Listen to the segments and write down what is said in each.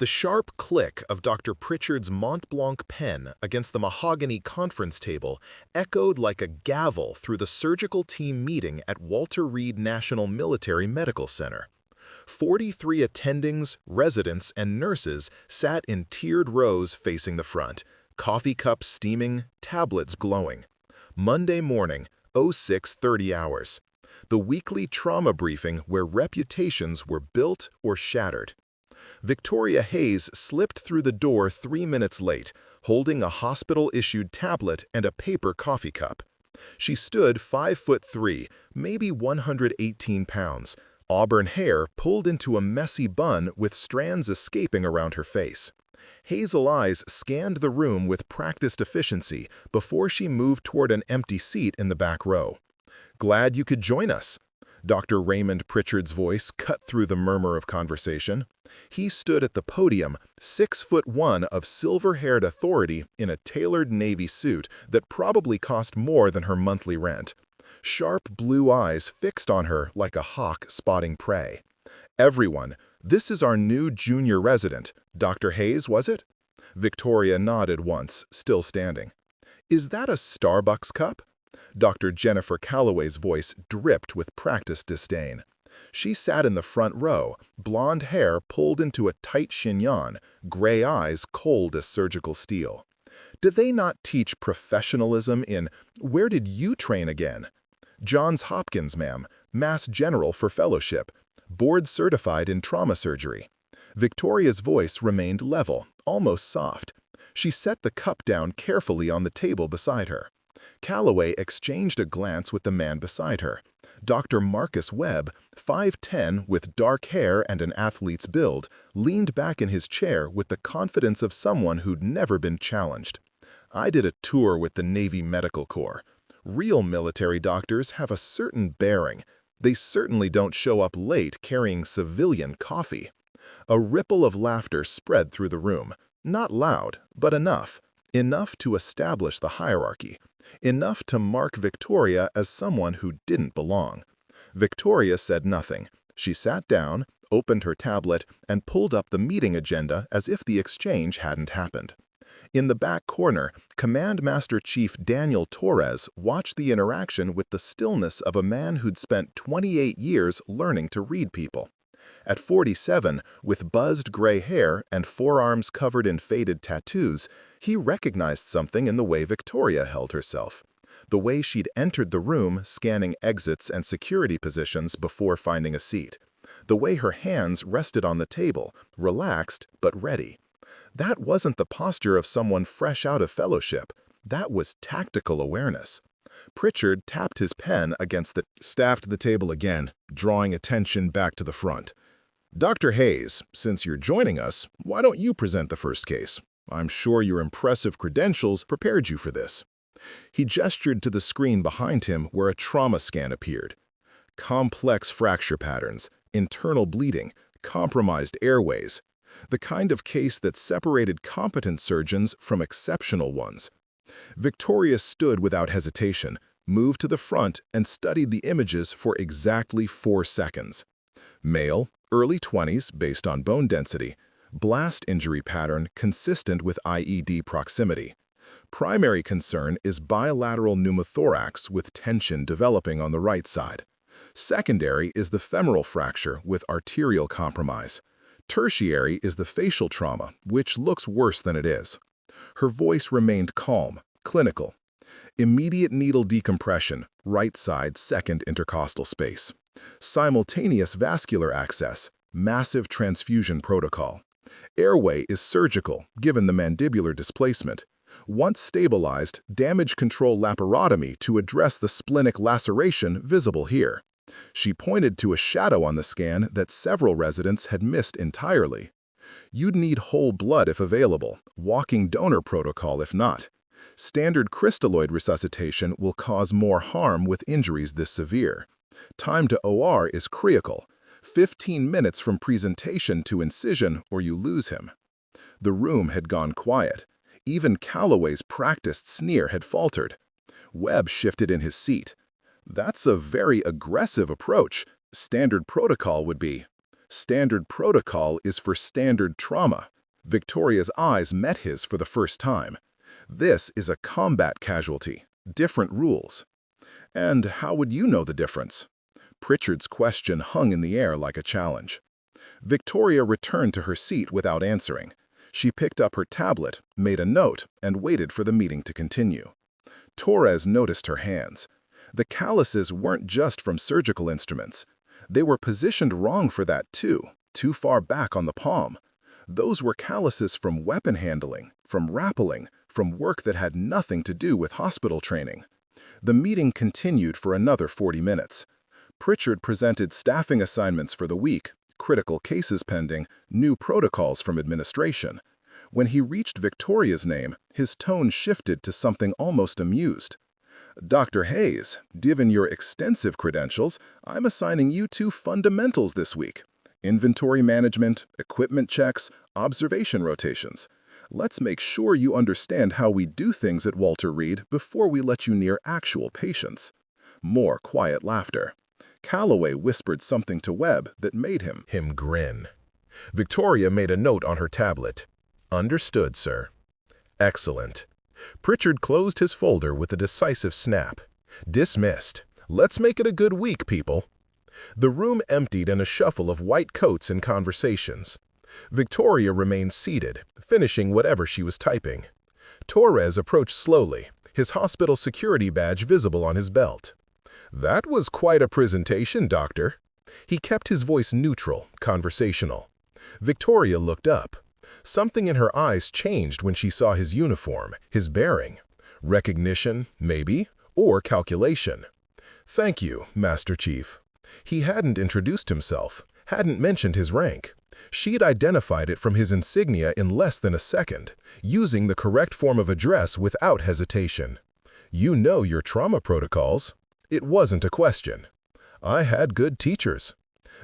The sharp click of Dr. Pritchard's Mont Blanc pen against the mahogany conference table echoed like a gavel through the surgical team meeting at Walter Reed National Military Medical Center. 43 attendings, residents, and nurses sat in tiered rows facing the front, coffee cups steaming, tablets glowing. Monday morning, 06:30 hours. The weekly trauma briefing where reputations were built or shattered. Victoria Hayes slipped through the door 3 minutes late, holding a hospital-issued tablet and a paper coffee cup. She stood 5'3", maybe 118 pounds, auburn hair pulled into a messy bun with strands escaping around her face. Hazel eyes scanned the room with practiced efficiency before she moved toward an empty seat in the back row. "Glad you could join us." Dr. Raymond Pritchard's voice cut through the murmur of conversation. He stood at the podium, 6'1" of silver-haired authority in a tailored navy suit that probably cost more than her monthly rent. Sharp blue eyes fixed on her like a hawk spotting prey. "Everyone, this is our new junior resident. Dr. Hayes, was it?" Victoria nodded once, still standing. "Is that a Starbucks cup?" Dr. Jennifer Calloway's voice dripped with practiced disdain. She sat in the front row, blonde hair pulled into a tight chignon, gray eyes cold as surgical steel. "Do they not teach professionalism in, 'Where did you train again?'" "Johns Hopkins, ma'am, Mass General for fellowship, board certified in trauma surgery." Victoria's voice remained level, almost soft. She set the cup down carefully on the table beside her. Calloway exchanged a glance with the man beside her. Dr. Marcus Webb, 5'10", with dark hair and an athlete's build, leaned back in his chair with the confidence of someone who'd never been challenged. "I did a tour with the Navy Medical Corps. Real military doctors have a certain bearing. They certainly don't show up late carrying civilian coffee." A ripple of laughter spread through the room. Not loud, but enough. Enough to establish the hierarchy. Enough to mark Victoria as someone who didn't belong. Victoria said nothing. She sat down, opened her tablet, and pulled up the meeting agenda as if the exchange hadn't happened. In the back corner, Command Master Chief Daniel Torres watched the interaction with the stillness of a man who'd spent 28 years learning to read people. At 47, with buzzed gray hair and forearms covered in faded tattoos, he recognized something in the way Victoria held herself. The way she'd entered the room, scanning exits and security positions before finding a seat. The way her hands rested on the table, relaxed but ready. That wasn't the posture of someone fresh out of fellowship. That was tactical awareness. Pritchard tapped his pen against staffed the table again, drawing attention back to the front. "Dr. Hayes, since you're joining us, why don't you present the first case? I'm sure your impressive credentials prepared you for this." He gestured to the screen behind him where a trauma scan appeared. Complex fracture patterns, internal bleeding, compromised airways. The kind of case that separated competent surgeons from exceptional ones. Victoria stood without hesitation, moved to the front, and studied the images for exactly 4 seconds. Male, early 20s based on bone density. Blast injury pattern consistent with IED proximity. Primary concern is bilateral pneumothorax with tension developing on the right side. Secondary is the femoral fracture with arterial compromise. Tertiary is the facial trauma, which looks worse than it is. Her voice remained calm, clinical. Immediate needle decompression, right side second intercostal space. Simultaneous vascular access, massive transfusion protocol. Airway is surgical, given the mandibular displacement. Once stabilized, damage control laparotomy to address the splenic laceration visible here. She pointed to a shadow on the scan that several residents had missed entirely. You'd need whole blood if available, walking donor protocol if not. Standard crystalloid resuscitation will cause more harm with injuries this severe. Time to OR is critical. 15 minutes from presentation to incision or you lose him. The room had gone quiet. Even Calloway's practiced sneer had faltered. Webb shifted in his seat. "That's a very aggressive approach. Standard protocol would be..." Standard protocol is for standard trauma. Victoria's eyes met his for the first time. This is a combat casualty. Different rules. And how would you know the difference? Pritchard's question hung in the air like a challenge. Victoria returned to her seat without answering. She picked up her tablet, made a note, and waited for the meeting to continue. Torres noticed her hands. The calluses weren't just from surgical instruments. They were positioned wrong for that too far back on the palm. Those were calluses from weapon handling, from rappelling, from work that had nothing to do with hospital training. The meeting continued for another 40 minutes. Pritchard presented staffing assignments for the week, critical cases pending, new protocols from administration. When he reached Victoria's name, his tone shifted to something almost amused. Dr. Hayes, given your extensive credentials, I'm assigning you 2 fundamentals this week: inventory management, equipment checks, observation rotations. Let's make sure you understand how we do things at Walter Reed before we let you near actual patients. More quiet laughter. Calloway whispered something to Webb that made him grin. Victoria made a note on her tablet. Understood, sir. Excellent. Pritchard closed his folder with a decisive snap. Dismissed. Let's make it a good week, people. The room emptied in a shuffle of white coats and conversations. Victoria remained seated, finishing whatever she was typing. Torres approached slowly, his hospital security badge visible on his belt. That was quite a presentation, Doctor. He kept his voice neutral, conversational. Victoria looked up. Something in her eyes changed when she saw his uniform, his bearing. Recognition, maybe, or calculation. Thank you, Master Chief. He hadn't introduced himself, hadn't mentioned his rank. She'd identified it from his insignia in less than a second, using the correct form of address without hesitation. You know your trauma protocols. It wasn't a question. I had good teachers.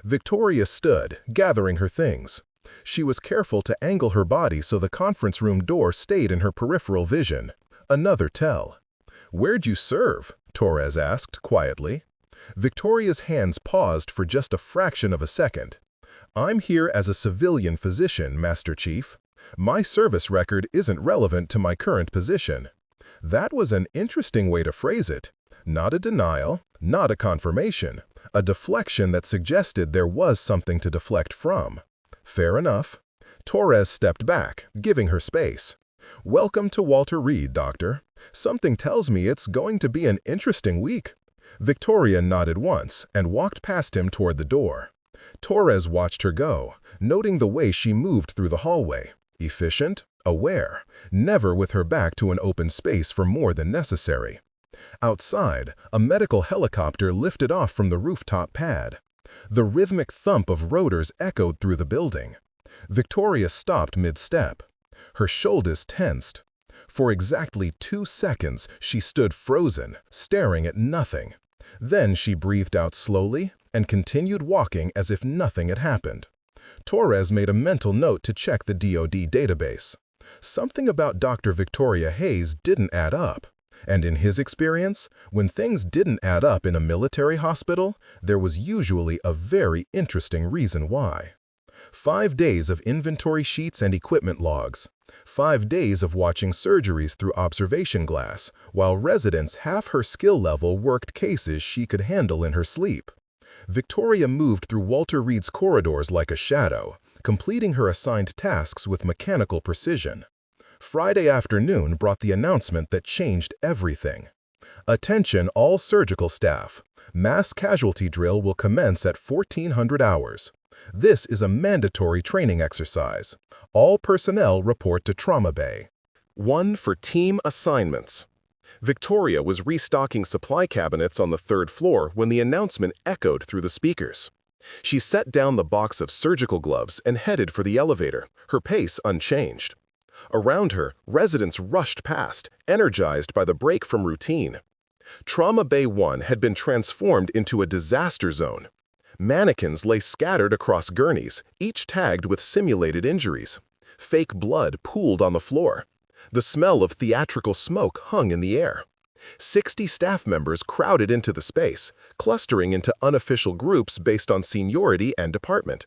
Victoria stood, gathering her things. She was careful to angle her body so the conference room door stayed in her peripheral vision. Another tell. Where'd you serve? Torres asked, quietly. Victoria's hands paused for just a fraction of a second. I'm here as a civilian physician, Master Chief. My service record isn't relevant to my current position. That was an interesting way to phrase it. Not a denial, not a confirmation, a deflection that suggested there was something to deflect from. Fair enough. Torres stepped back, giving her space. Welcome to Walter Reed, Doctor. Something tells me it's going to be an interesting week. Victoria nodded once and walked past him toward the door. Torres watched her go, noting the way she moved through the hallway. Efficient, aware, never with her back to an open space for more than necessary. Outside, a medical helicopter lifted off from the rooftop pad. The rhythmic thump of rotors echoed through the building. Victoria stopped mid-step. Her shoulders tensed. For exactly 2 seconds, she stood frozen, staring at nothing. Then she breathed out slowly and continued walking as if nothing had happened. Torres made a mental note to check the DoD database. Something about Dr. Victoria Hayes didn't add up. And in his experience, when things didn't add up in a military hospital, there was usually a very interesting reason why. 5 days of inventory sheets and equipment logs. 5 days of watching surgeries through observation glass, while residents half her skill level worked cases she could handle in her sleep. Victoria moved through Walter Reed's corridors like a shadow, completing her assigned tasks with mechanical precision. Friday afternoon brought the announcement that changed everything. Attention all surgical staff. Mass casualty drill will commence at 1400 hours. This is a mandatory training exercise. All personnel report to Trauma Bay. 1 for team assignments. Victoria was restocking supply cabinets on the 3rd floor when the announcement echoed through the speakers. She set down the box of surgical gloves and headed for the elevator, her pace unchanged. Around her, residents rushed past, energized by the break from routine. Trauma Bay 1 had been transformed into a disaster zone. Mannequins lay scattered across gurneys, each tagged with simulated injuries. Fake blood pooled on the floor. The smell of theatrical smoke hung in the air. 60 staff members crowded into the space, clustering into unofficial groups based on seniority and department.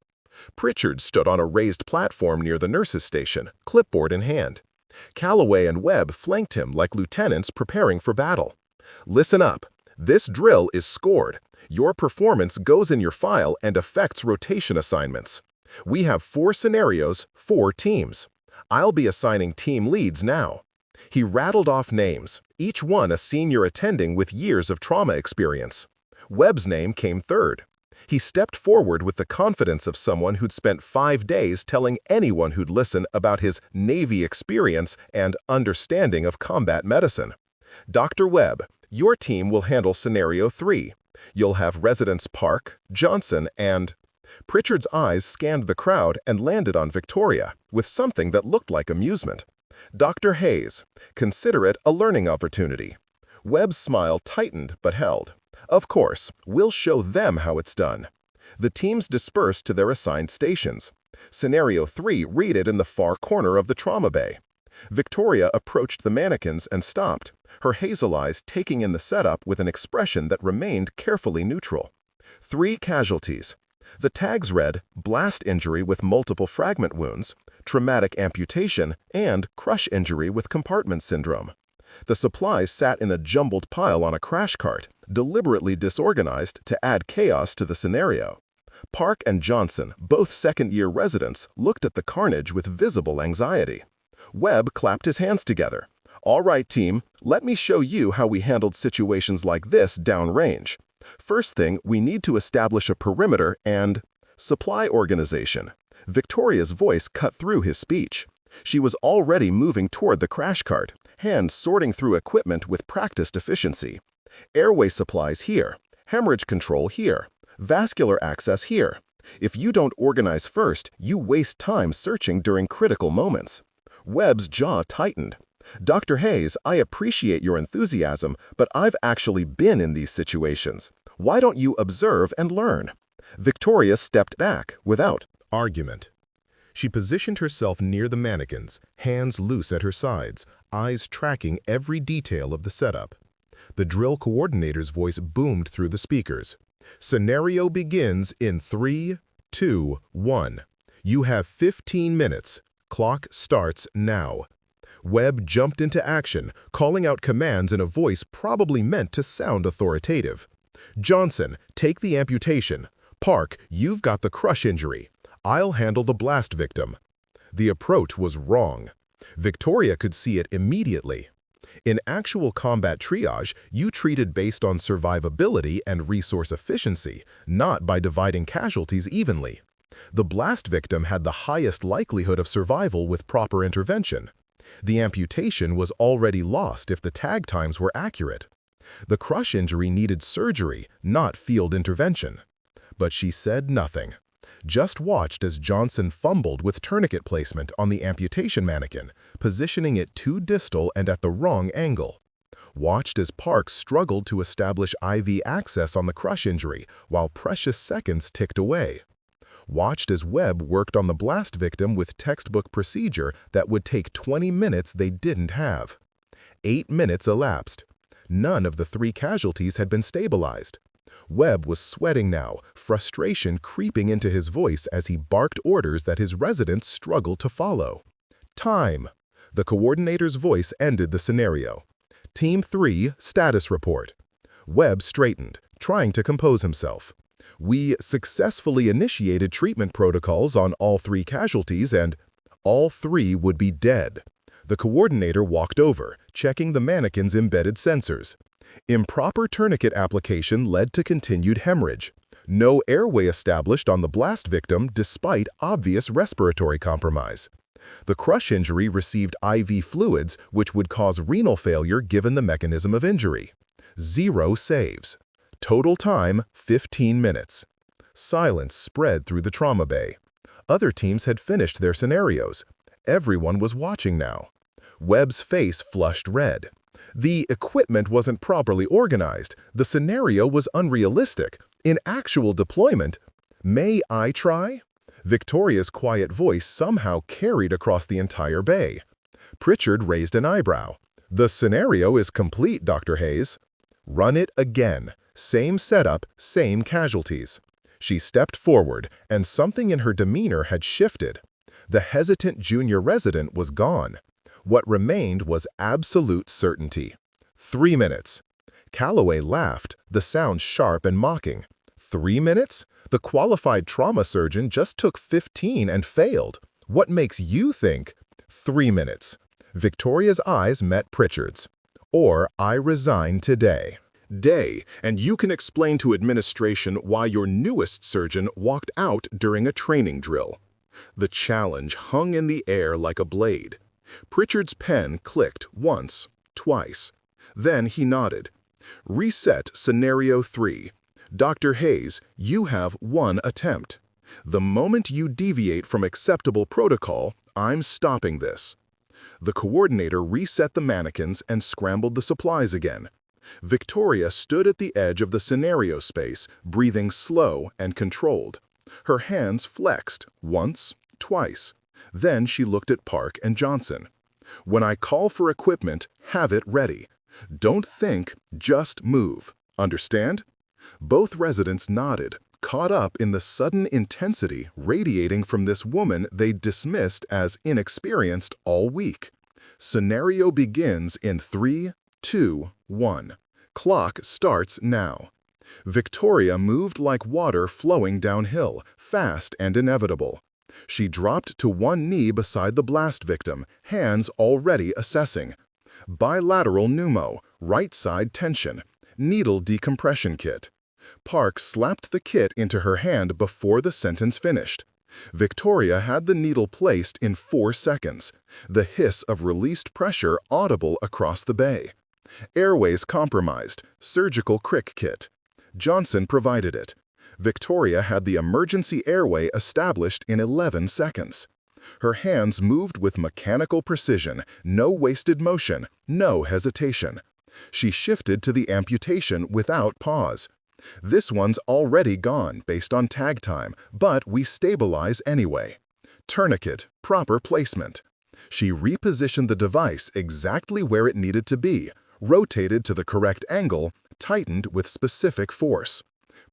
Pritchard stood on a raised platform near the nurse's station, clipboard in hand. Calloway and Webb flanked him like lieutenants preparing for battle. Listen up. This drill is scored. Your performance goes in your file and affects rotation assignments. We have 4 scenarios, 4 teams. I'll be assigning team leads now. He rattled off names, each one a senior attending with years of trauma experience. Webb's name came third. He stepped forward with the confidence of someone who'd spent 5 days telling anyone who'd listen about his Navy experience and understanding of combat medicine. Dr. Webb, your team will handle Scenario 3. You'll have residents Park, Johnson, and… Pritchard's eyes scanned the crowd and landed on Victoria, with something that looked like amusement. Dr. Hayes, consider it a learning opportunity. Webb's smile tightened but held. Of course, we'll show them how it's done. The teams dispersed to their assigned stations. Scenario 3 read in the far corner of the trauma bay. Victoria approached the mannequins and stopped, her hazel eyes taking in the setup with an expression that remained carefully neutral. 3 casualties. The tags read, blast injury with multiple fragment wounds, traumatic amputation, and crush injury with compartment syndrome. The supplies sat in a jumbled pile on a crash cart, deliberately disorganized to add chaos to the scenario. Park and Johnson, both second-year residents, looked at the carnage with visible anxiety. Webb clapped his hands together. All right, team, let me show you how we handled situations like this downrange. First thing, we need to establish a perimeter and supply organization. Victoria's voice cut through his speech. She was already moving toward the crash cart, hands sorting through equipment with practiced efficiency. Airway supplies here, hemorrhage control here, vascular access here. If you don't organize first, you waste time searching during critical moments. Webb's jaw tightened. Dr. Hayes, I appreciate your enthusiasm, but I've actually been in these situations. Why don't you observe and learn? Victoria stepped back without argument. She positioned herself near the mannequins, hands loose at her sides, eyes tracking every detail of the setup. The drill coordinator's voice boomed through the speakers. Scenario begins in 3, 2, 1. You have 15 minutes. Clock starts now. Webb jumped into action, calling out commands in a voice probably meant to sound authoritative. Johnson, take the amputation. Park, you've got the crush injury. I'll handle the blast victim. The approach was wrong. Victoria could see it immediately. In actual combat triage, you treated based on survivability and resource efficiency, not by dividing casualties evenly. The blast victim had the highest likelihood of survival with proper intervention. The amputation was already lost if the tag times were accurate. The crush injury needed surgery, not field intervention. But she said nothing. Just watched as Johnson fumbled with tourniquet placement on the amputation mannequin, positioning it too distal and at the wrong angle. Watched as Park struggled to establish IV access on the crush injury while precious seconds ticked away. Watched as Webb worked on the blast victim with textbook procedure that would take 20 minutes they didn't have. 8 minutes elapsed. None of the 3 casualties had been stabilized. Webb was sweating now, frustration creeping into his voice as he barked orders that his residents struggled to follow. Time. The coordinator's voice ended the scenario. Team 3, status report. Webb straightened, trying to compose himself. We successfully initiated treatment protocols on all 3 casualties and all 3 would be dead. The coordinator walked over, checking the mannequin's embedded sensors. Improper tourniquet application led to continued hemorrhage. No airway established on the blast victim despite obvious respiratory compromise. The crush injury received IV fluids, which would cause renal failure given the mechanism of injury. 0 saves. Total time, 15 minutes. Silence spread through the trauma bay. Other teams had finished their scenarios. Everyone was watching now. Webb's face flushed red. The equipment wasn't properly organized. The scenario was unrealistic. In actual deployment, may I try? Victoria's quiet voice somehow carried across the entire bay. Pritchard raised an eyebrow. The scenario is complete, Dr. Hayes. Run it again. Same setup, same casualties. She stepped forward, and something in her demeanor had shifted. The hesitant junior resident was gone. What remained was absolute certainty. 3 minutes. Calloway laughed, the sound sharp and mocking. 3 minutes? The qualified trauma surgeon just took 15 and failed. What makes you think? 3 minutes. Victoria's eyes met Pritchard's. Or I resign today. Day, and you can explain to administration why your newest surgeon walked out during a training drill. The challenge hung in the air like a blade. Pritchard's pen clicked once, twice. Then he nodded. Reset Scenario 3. Dr. Hayes, you have 1 attempt. The moment you deviate from acceptable protocol, I'm stopping this. The coordinator reset the mannequins and scrambled the supplies again. Victoria stood at the edge of the scenario space, breathing slow and controlled. Her hands flexed once, twice. Then she looked at Park and Johnson. When I call for equipment, have it ready. Don't think, just move. Understand? Both residents nodded, caught up in the sudden intensity radiating from this woman they dismissed as inexperienced all week. Scenario begins in 3, 2, 1. Clock starts now. Victoria moved like water flowing downhill, fast and inevitable. She dropped to one knee beside the blast victim, hands already assessing. Bilateral pneumo, right side tension, needle decompression kit. Park slapped the kit into her hand before the sentence finished. Victoria had the needle placed in 4 seconds, the hiss of released pressure audible across the bay. Airways compromised, surgical crick kit. Johnson provided it. Victoria had the emergency airway established in 11 seconds. Her hands moved with mechanical precision, no wasted motion, no hesitation. She shifted to the amputation without pause. This one's already gone based on tag time, but we stabilize anyway. Tourniquet, proper placement. She repositioned the device exactly where it needed to be, rotated to the correct angle, tightened with specific force.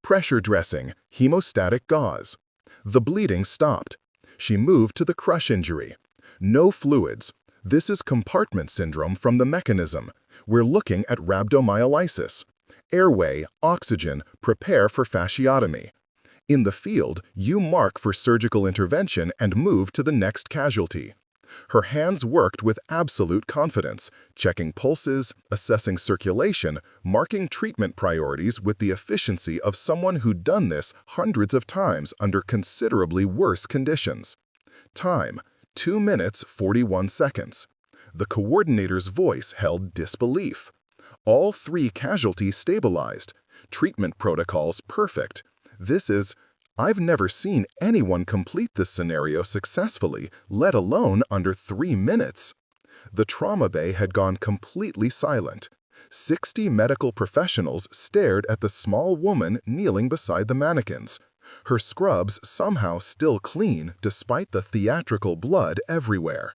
Pressure dressing, hemostatic gauze. The bleeding stopped. She moved to the crush injury. No fluids. This is compartment syndrome from the mechanism. We're looking at rhabdomyolysis. Airway, oxygen, prepare for fasciotomy. In the field, you mark for surgical intervention and move to the next casualty. Her hands worked with absolute confidence, checking pulses, assessing circulation, marking treatment priorities with the efficiency of someone who'd done this hundreds of times under considerably worse conditions. Time, 2 minutes 41 seconds. The coordinator's voice held disbelief. All 3 casualties stabilized. Treatment protocols perfect. I've never seen anyone complete this scenario successfully, let alone under 3 minutes. The trauma bay had gone completely silent. 60 medical professionals stared at the small woman kneeling beside the mannequins. Her scrubs somehow still clean despite the theatrical blood everywhere.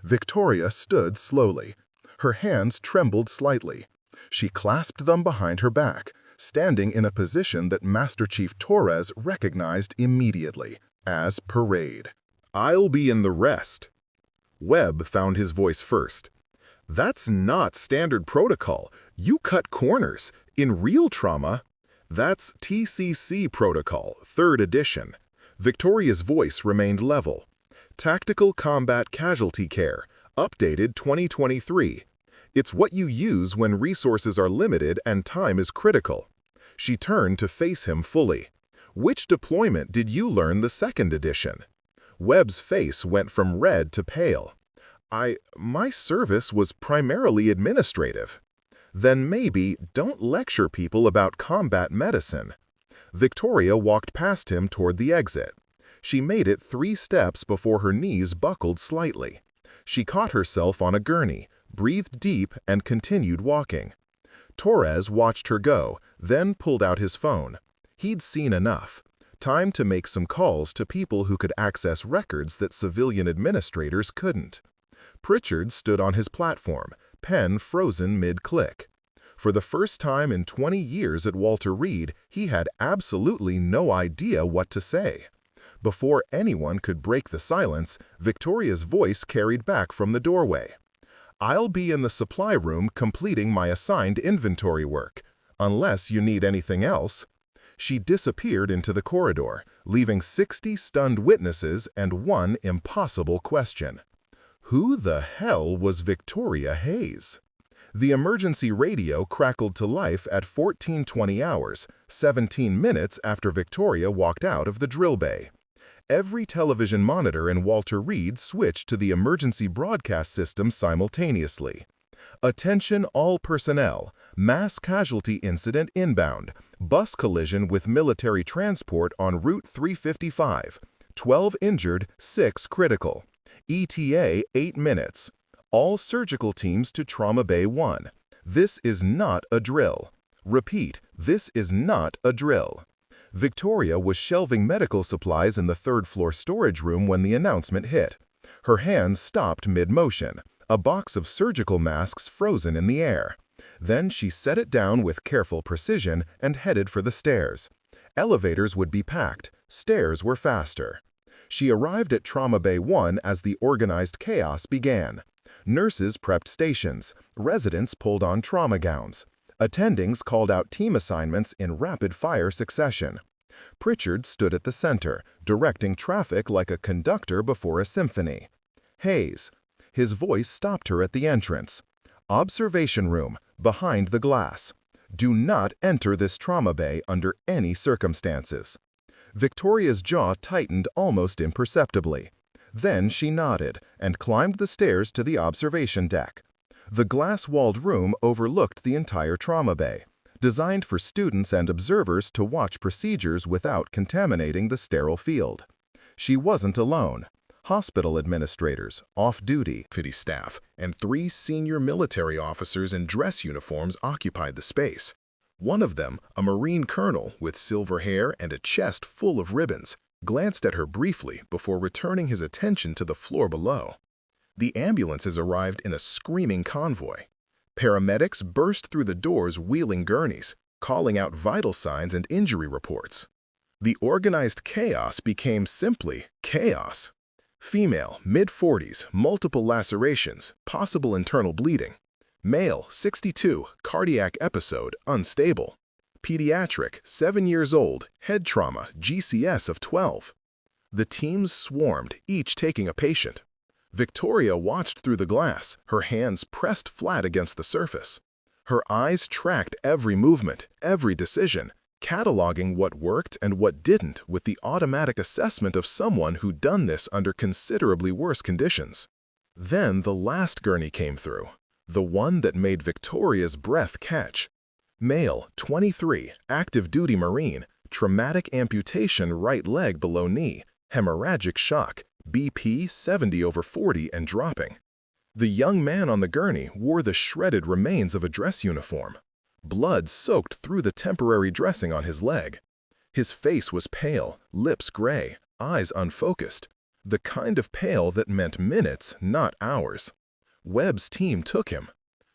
Victoria stood slowly. Her hands trembled slightly. She clasped them behind her back, standing in a position that Master Chief Torres recognized immediately as parade. I'll be in the rest. Webb found his voice first. That's not standard protocol. You cut corners. In real trauma, that's TCC protocol, 3rd edition. Victoria's voice remained level. Tactical Combat Casualty Care, updated 2023. It's what you use when resources are limited and time is critical. She turned to face him fully. Which deployment did you learn the 2nd edition? Webb's face went from red to pale. My service was primarily administrative. Then maybe don't lecture people about combat medicine. Victoria walked past him toward the exit. She made it 3 steps before her knees buckled slightly. She caught herself on a gurney, breathed deep, and continued walking. Torres watched her go, then pulled out his phone. He'd seen enough. Time to make some calls to people who could access records that civilian administrators couldn't. Pritchard stood on his platform, pen frozen mid-click. For the first time in 20 years at Walter Reed, he had absolutely no idea what to say. Before anyone could break the silence, Victoria's voice carried back from the doorway. "I'll be in the supply room completing my assigned inventory work, unless you need anything else." She disappeared into the corridor, leaving 60 stunned witnesses and one impossible question. Who the hell was Victoria Hayes? The emergency radio crackled to life at 14:20 hours, 17 minutes after Victoria walked out of the drill bay. Every television monitor in Walter Reed switched to the emergency broadcast system simultaneously. "Attention all personnel, mass casualty incident inbound, bus collision with military transport on Route 355, 12 injured, 6 critical. ETA 8 minutes. All surgical teams to Trauma Bay 1. This is not a drill. Repeat, this is not a drill." Victoria was shelving medical supplies in the third-floor storage room when the announcement hit. Her hands stopped mid-motion, a box of surgical masks frozen in the air. Then she set it down with careful precision and headed for the stairs. Elevators would be packed, stairs were faster. She arrived at Trauma Bay 1 as the organized chaos began. Nurses prepped stations, residents pulled on trauma gowns. Attendings called out team assignments in rapid-fire succession. Pritchard stood at the center, directing traffic like a conductor before a symphony. "Hayes." His voice stopped her at the entrance. "Observation room, behind the glass. Do not enter this trauma bay under any circumstances." Victoria's jaw tightened almost imperceptibly. Then she nodded and climbed the stairs to the observation deck. The glass-walled room overlooked the entire trauma bay, designed for students and observers to watch procedures without contaminating the sterile field. She wasn't alone. Hospital administrators, off-duty, city staff, and 3 senior military officers in dress uniforms occupied the space. One of them, a Marine colonel with silver hair and a chest full of ribbons, glanced at her briefly before returning his attention to the floor below. The ambulances arrived in a screaming convoy. Paramedics burst through the doors wheeling gurneys, calling out vital signs and injury reports. The organized chaos became simply chaos. Female, mid-40s, multiple lacerations, possible internal bleeding. Male, 62, cardiac episode, unstable. Pediatric, 7 years old, head trauma, GCS of 12. The teams swarmed, each taking a patient. Victoria watched through the glass, her hands pressed flat against the surface. Her eyes tracked every movement, every decision, cataloging what worked and what didn't with the automatic assessment of someone who'd done this under considerably worse conditions. Then the last gurney came through, the one that made Victoria's breath catch. Male, 23, active duty Marine, traumatic amputation right leg below knee, hemorrhagic shock, BP 70/40 and dropping. The young man on the gurney wore the shredded remains of a dress uniform. Blood soaked through the temporary dressing on his leg. His face was pale, lips gray, eyes unfocused. The kind of pale that meant minutes, not hours. Webb's team took him.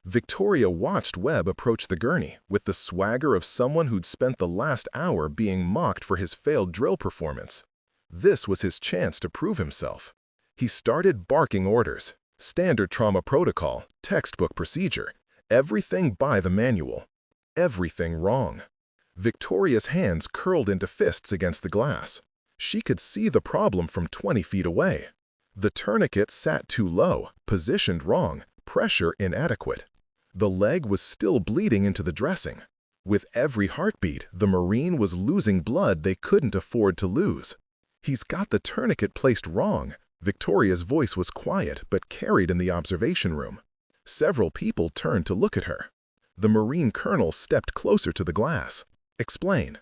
Victoria watched Webb approach the gurney with the swagger of someone who'd spent the last hour being mocked for his failed drill performance. This was his chance to prove himself. He started barking orders. Standard trauma protocol, textbook procedure, everything by the manual. Everything wrong. Victoria's hands curled into fists against the glass. She could see the problem from 20 feet away. The tourniquet sat too low, positioned wrong, pressure inadequate. The leg was still bleeding into the dressing. With every heartbeat, the Marine was losing blood they couldn't afford to lose. "He's got the tourniquet placed wrong." Victoria's voice was quiet but carried in the observation room. Several people turned to look at her. The Marine colonel stepped closer to the glass. "Explain."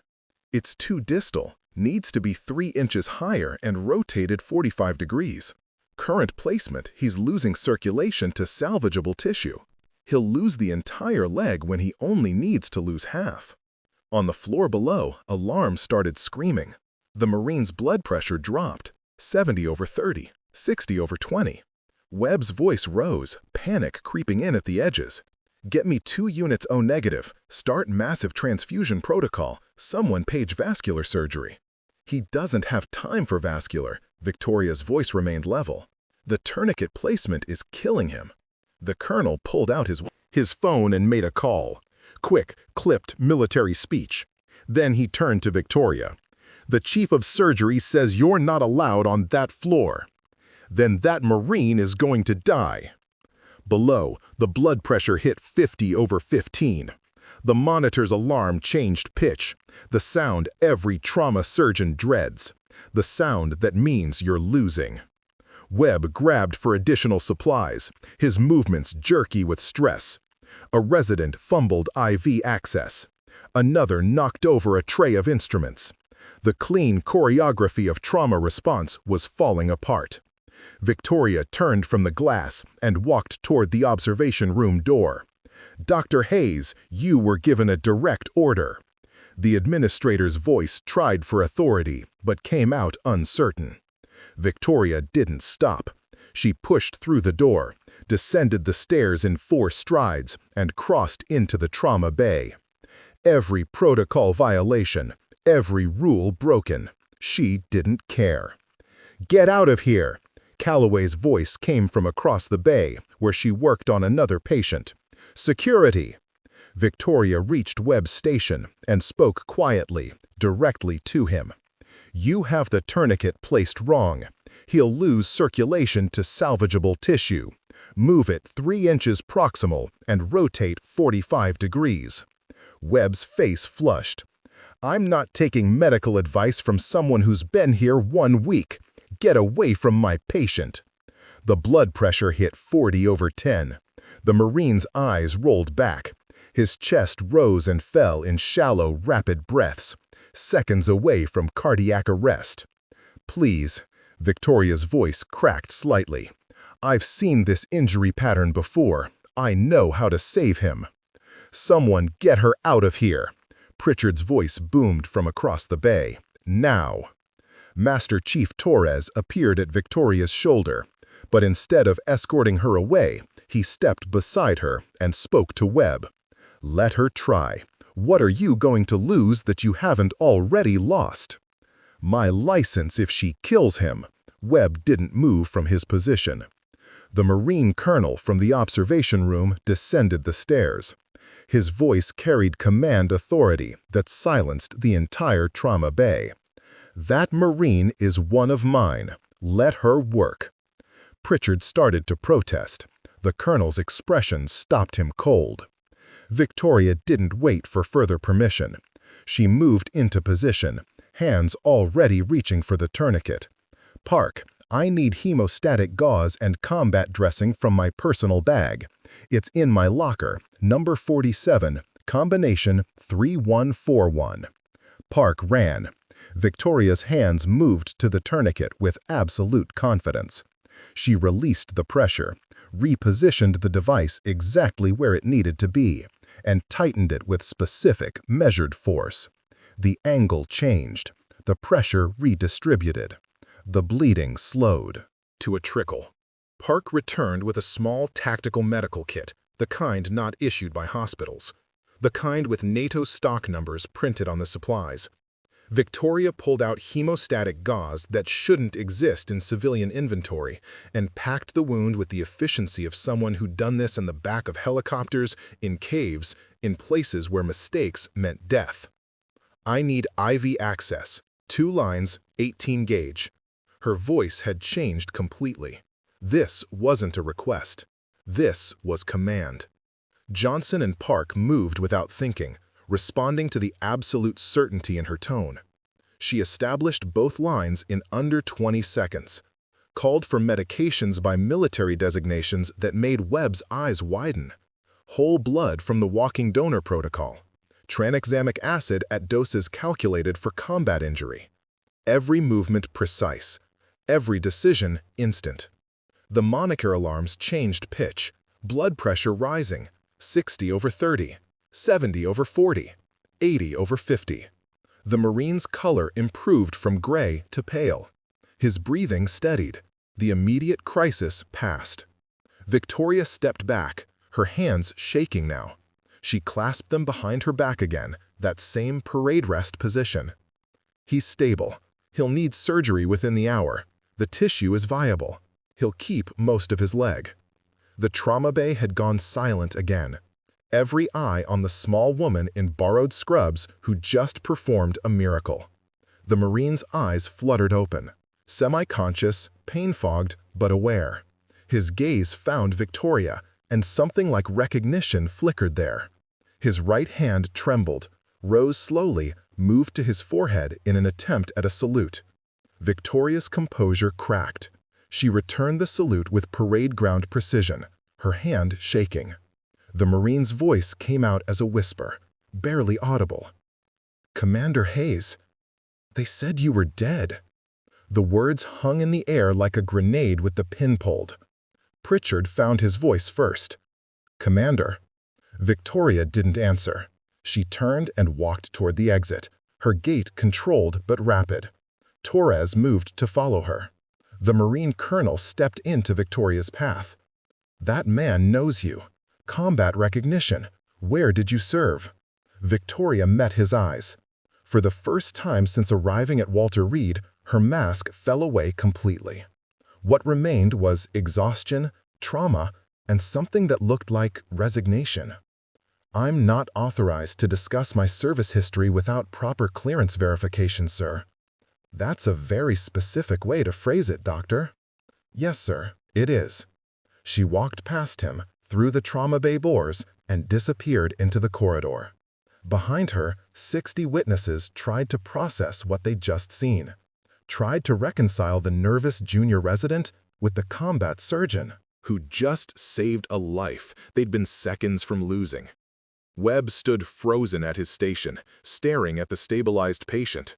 "It's too distal, needs to be 3 inches higher and rotated 45 degrees. Current placement, he's losing circulation to salvageable tissue. He'll lose the entire leg when he only needs to lose half." On the floor below, alarm started screaming. The Marine's blood pressure dropped, 70/30, 60/20. Webb's voice rose, panic creeping in at the edges. Get me 2 units O negative. Start massive transfusion protocol. Someone page vascular surgery. He doesn't have time for vascular. Victoria's voice remained level. The tourniquet placement is killing him. The colonel pulled out his phone and made a call. Quick, clipped military speech. Then he turned to Victoria. The chief of surgery says you're not allowed on that floor. Then that Marine is going to die. Below, the blood pressure hit 50/15. The monitor's alarm changed pitch, the sound every trauma surgeon dreads, the sound that means you're losing. Webb grabbed for additional supplies, his movements jerky with stress. A resident fumbled IV access. Another knocked over a tray of instruments. The clean choreography of trauma response was falling apart. Victoria turned from the glass and walked toward the observation room door. "Dr. Hayes, you were given a direct order." The administrator's voice tried for authority, but came out uncertain. Victoria didn't stop. She pushed through the door, descended the stairs in 4 strides, and crossed into the trauma bay. Every protocol violation, every rule broken. She didn't care. "Get out of here!" Calloway's voice came from across the bay, where she worked on another patient. "Security!" Victoria reached Webb's station and spoke quietly, directly to him. "You have the tourniquet placed wrong. He'll lose circulation to salvageable tissue. Move it 3 inches proximal and rotate 45 degrees. Webb's face flushed. "I'm not taking medical advice from someone who's been here 1 week. Get away from my patient." The blood pressure hit 40/10. The Marine's eyes rolled back. His chest rose and fell in shallow, rapid breaths, seconds away from cardiac arrest. "Please," Victoria's voice cracked slightly. "I've seen this injury pattern before. I know how to save him." "Someone get her out of here!" Pritchard's voice boomed from across the bay. "Now!" Master Chief Torres appeared at Victoria's shoulder, but instead of escorting her away, he stepped beside her and spoke to Webb. "Let her try. What are you going to lose that you haven't already lost?" "My license if she kills him." Webb didn't move from his position. The Marine colonel from the observation room descended the stairs. His voice carried command authority that silenced the entire trauma bay. "That Marine is one of mine. Let her work." Pritchard started to protest. The colonel's expression stopped him cold. Victoria didn't wait for further permission. She moved into position, hands already reaching for the tourniquet. "Park, I need hemostatic gauze and combat dressing from my personal bag. It's in my locker, number 47, combination 3141. Park ran. Victoria's hands moved to the tourniquet with absolute confidence. She released the pressure, repositioned the device exactly where it needed to be, and tightened it with specific, measured force. The angle changed. The pressure redistributed. The bleeding slowed to a trickle. Park returned with a small tactical medical kit, the kind not issued by hospitals, the kind with NATO stock numbers printed on the supplies. Victoria pulled out hemostatic gauze that shouldn't exist in civilian inventory and packed the wound with the efficiency of someone who'd done this in the back of helicopters, in caves, in places where mistakes meant death. "I need IV access. 2 lines, 18 gauge. Her voice had changed completely. This wasn't a request. This was command. Johnson and Park moved without thinking, responding to the absolute certainty in her tone. She established both lines in under 20 seconds, called for medications by military designations that made Webb's eyes widen. Whole blood from the walking donor protocol. Tranexamic acid at doses calculated for combat injury. Every movement precise. Every decision instant. The moniker alarms changed pitch, blood pressure rising, 60/30. 70/40, 80/50. The Marine's color improved from gray to pale. His breathing steadied. The immediate crisis passed. Victoria stepped back, her hands shaking now. She clasped them behind her back again, that same parade rest position. He's stable. He'll need surgery within the hour. The tissue is viable. He'll keep most of his leg. The trauma bay had gone silent again. Every eye on the small woman in borrowed scrubs who just performed a miracle. The Marine's eyes fluttered open, semi-conscious, pain-fogged, but aware. His gaze found Victoria, and something like recognition flickered there. His right hand trembled, rose slowly, moved to his forehead in an attempt at a salute. Victoria's composure cracked. She returned the salute with parade ground precision, her hand shaking. The Marine's voice came out as a whisper, barely audible. "Commander Hayes, they said you were dead." The words hung in the air like a grenade with the pin pulled. Pritchard found his voice first. "Commander." Victoria didn't answer. She turned and walked toward the exit, her gait controlled but rapid. Torres moved to follow her. The Marine colonel stepped into Victoria's path. "That man knows you. Combat recognition. Where did you serve?" Victoria met his eyes. For the first time since arriving at Walter Reed, her mask fell away completely. What remained was exhaustion, trauma, and something that looked like resignation. "I'm not authorized to discuss my service history without proper clearance verification, sir." "That's a very specific way to phrase it, Doctor." "Yes, sir, it is." She walked past him, through the trauma bay doors, and disappeared into the corridor. Behind her, 60 witnesses tried to process what they'd just seen, tried to reconcile the nervous junior resident with the combat surgeon who just saved a life they'd been seconds from losing. Webb stood frozen at his station, staring at the stabilized patient,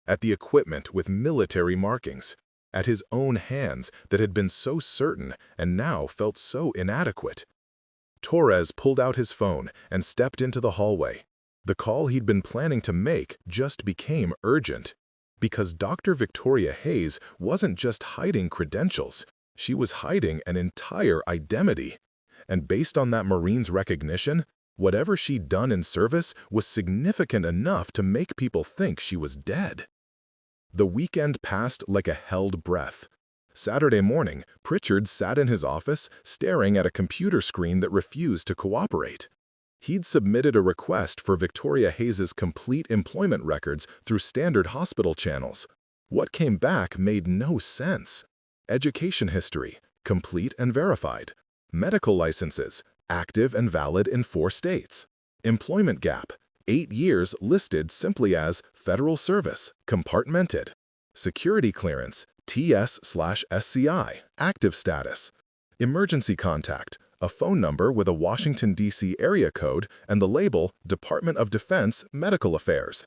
at the equipment with military markings, at his own hands that had been so certain and now felt so inadequate. Torres pulled out his phone and stepped into the hallway. The call he'd been planning to make just became urgent, because Dr. Victoria Hayes wasn't just hiding credentials, she was hiding an entire identity. And based on that Marine's recognition, whatever she'd done in service was significant enough to make people think she was dead. The weekend passed like a held breath. Saturday morning, Pritchard sat in his office, staring at a computer screen that refused to cooperate. He'd submitted a request for Victoria Hayes's complete employment records through standard hospital channels. What came back made no sense. Education history, complete and verified. Medical licenses, active and valid in 4 states. Employment gap, 8 years listed simply as federal service, compartmented. Security clearance, TS/SCI, active status. Emergency contact, a phone number with a Washington, D.C. area code and the label Department of Defense Medical Affairs.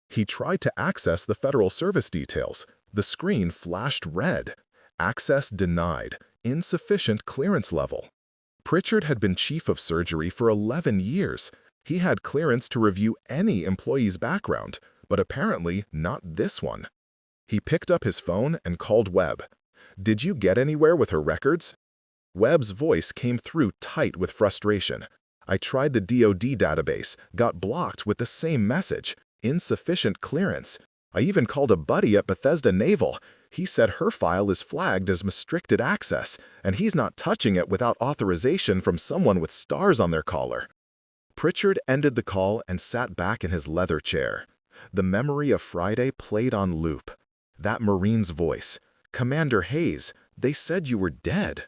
He tried to access the federal service details. The screen flashed red. Access denied. Insufficient clearance level. Pritchard had been chief of surgery for 11 years. He had clearance to review any employee's background, but apparently not this one. He picked up his phone and called Webb. "Did you get anywhere with her records?" Webb's voice came through tight with frustration. "I tried the DoD database, got blocked with the same message. Insufficient clearance. I even called a buddy at Bethesda Naval. He said her file is flagged as restricted access, and he's not touching it without authorization from someone with stars on their collar." Pritchard ended the call and sat back in his leather chair. The memory of Friday played on loop. That Marine's voice. "Commander Hayes, they said you were dead."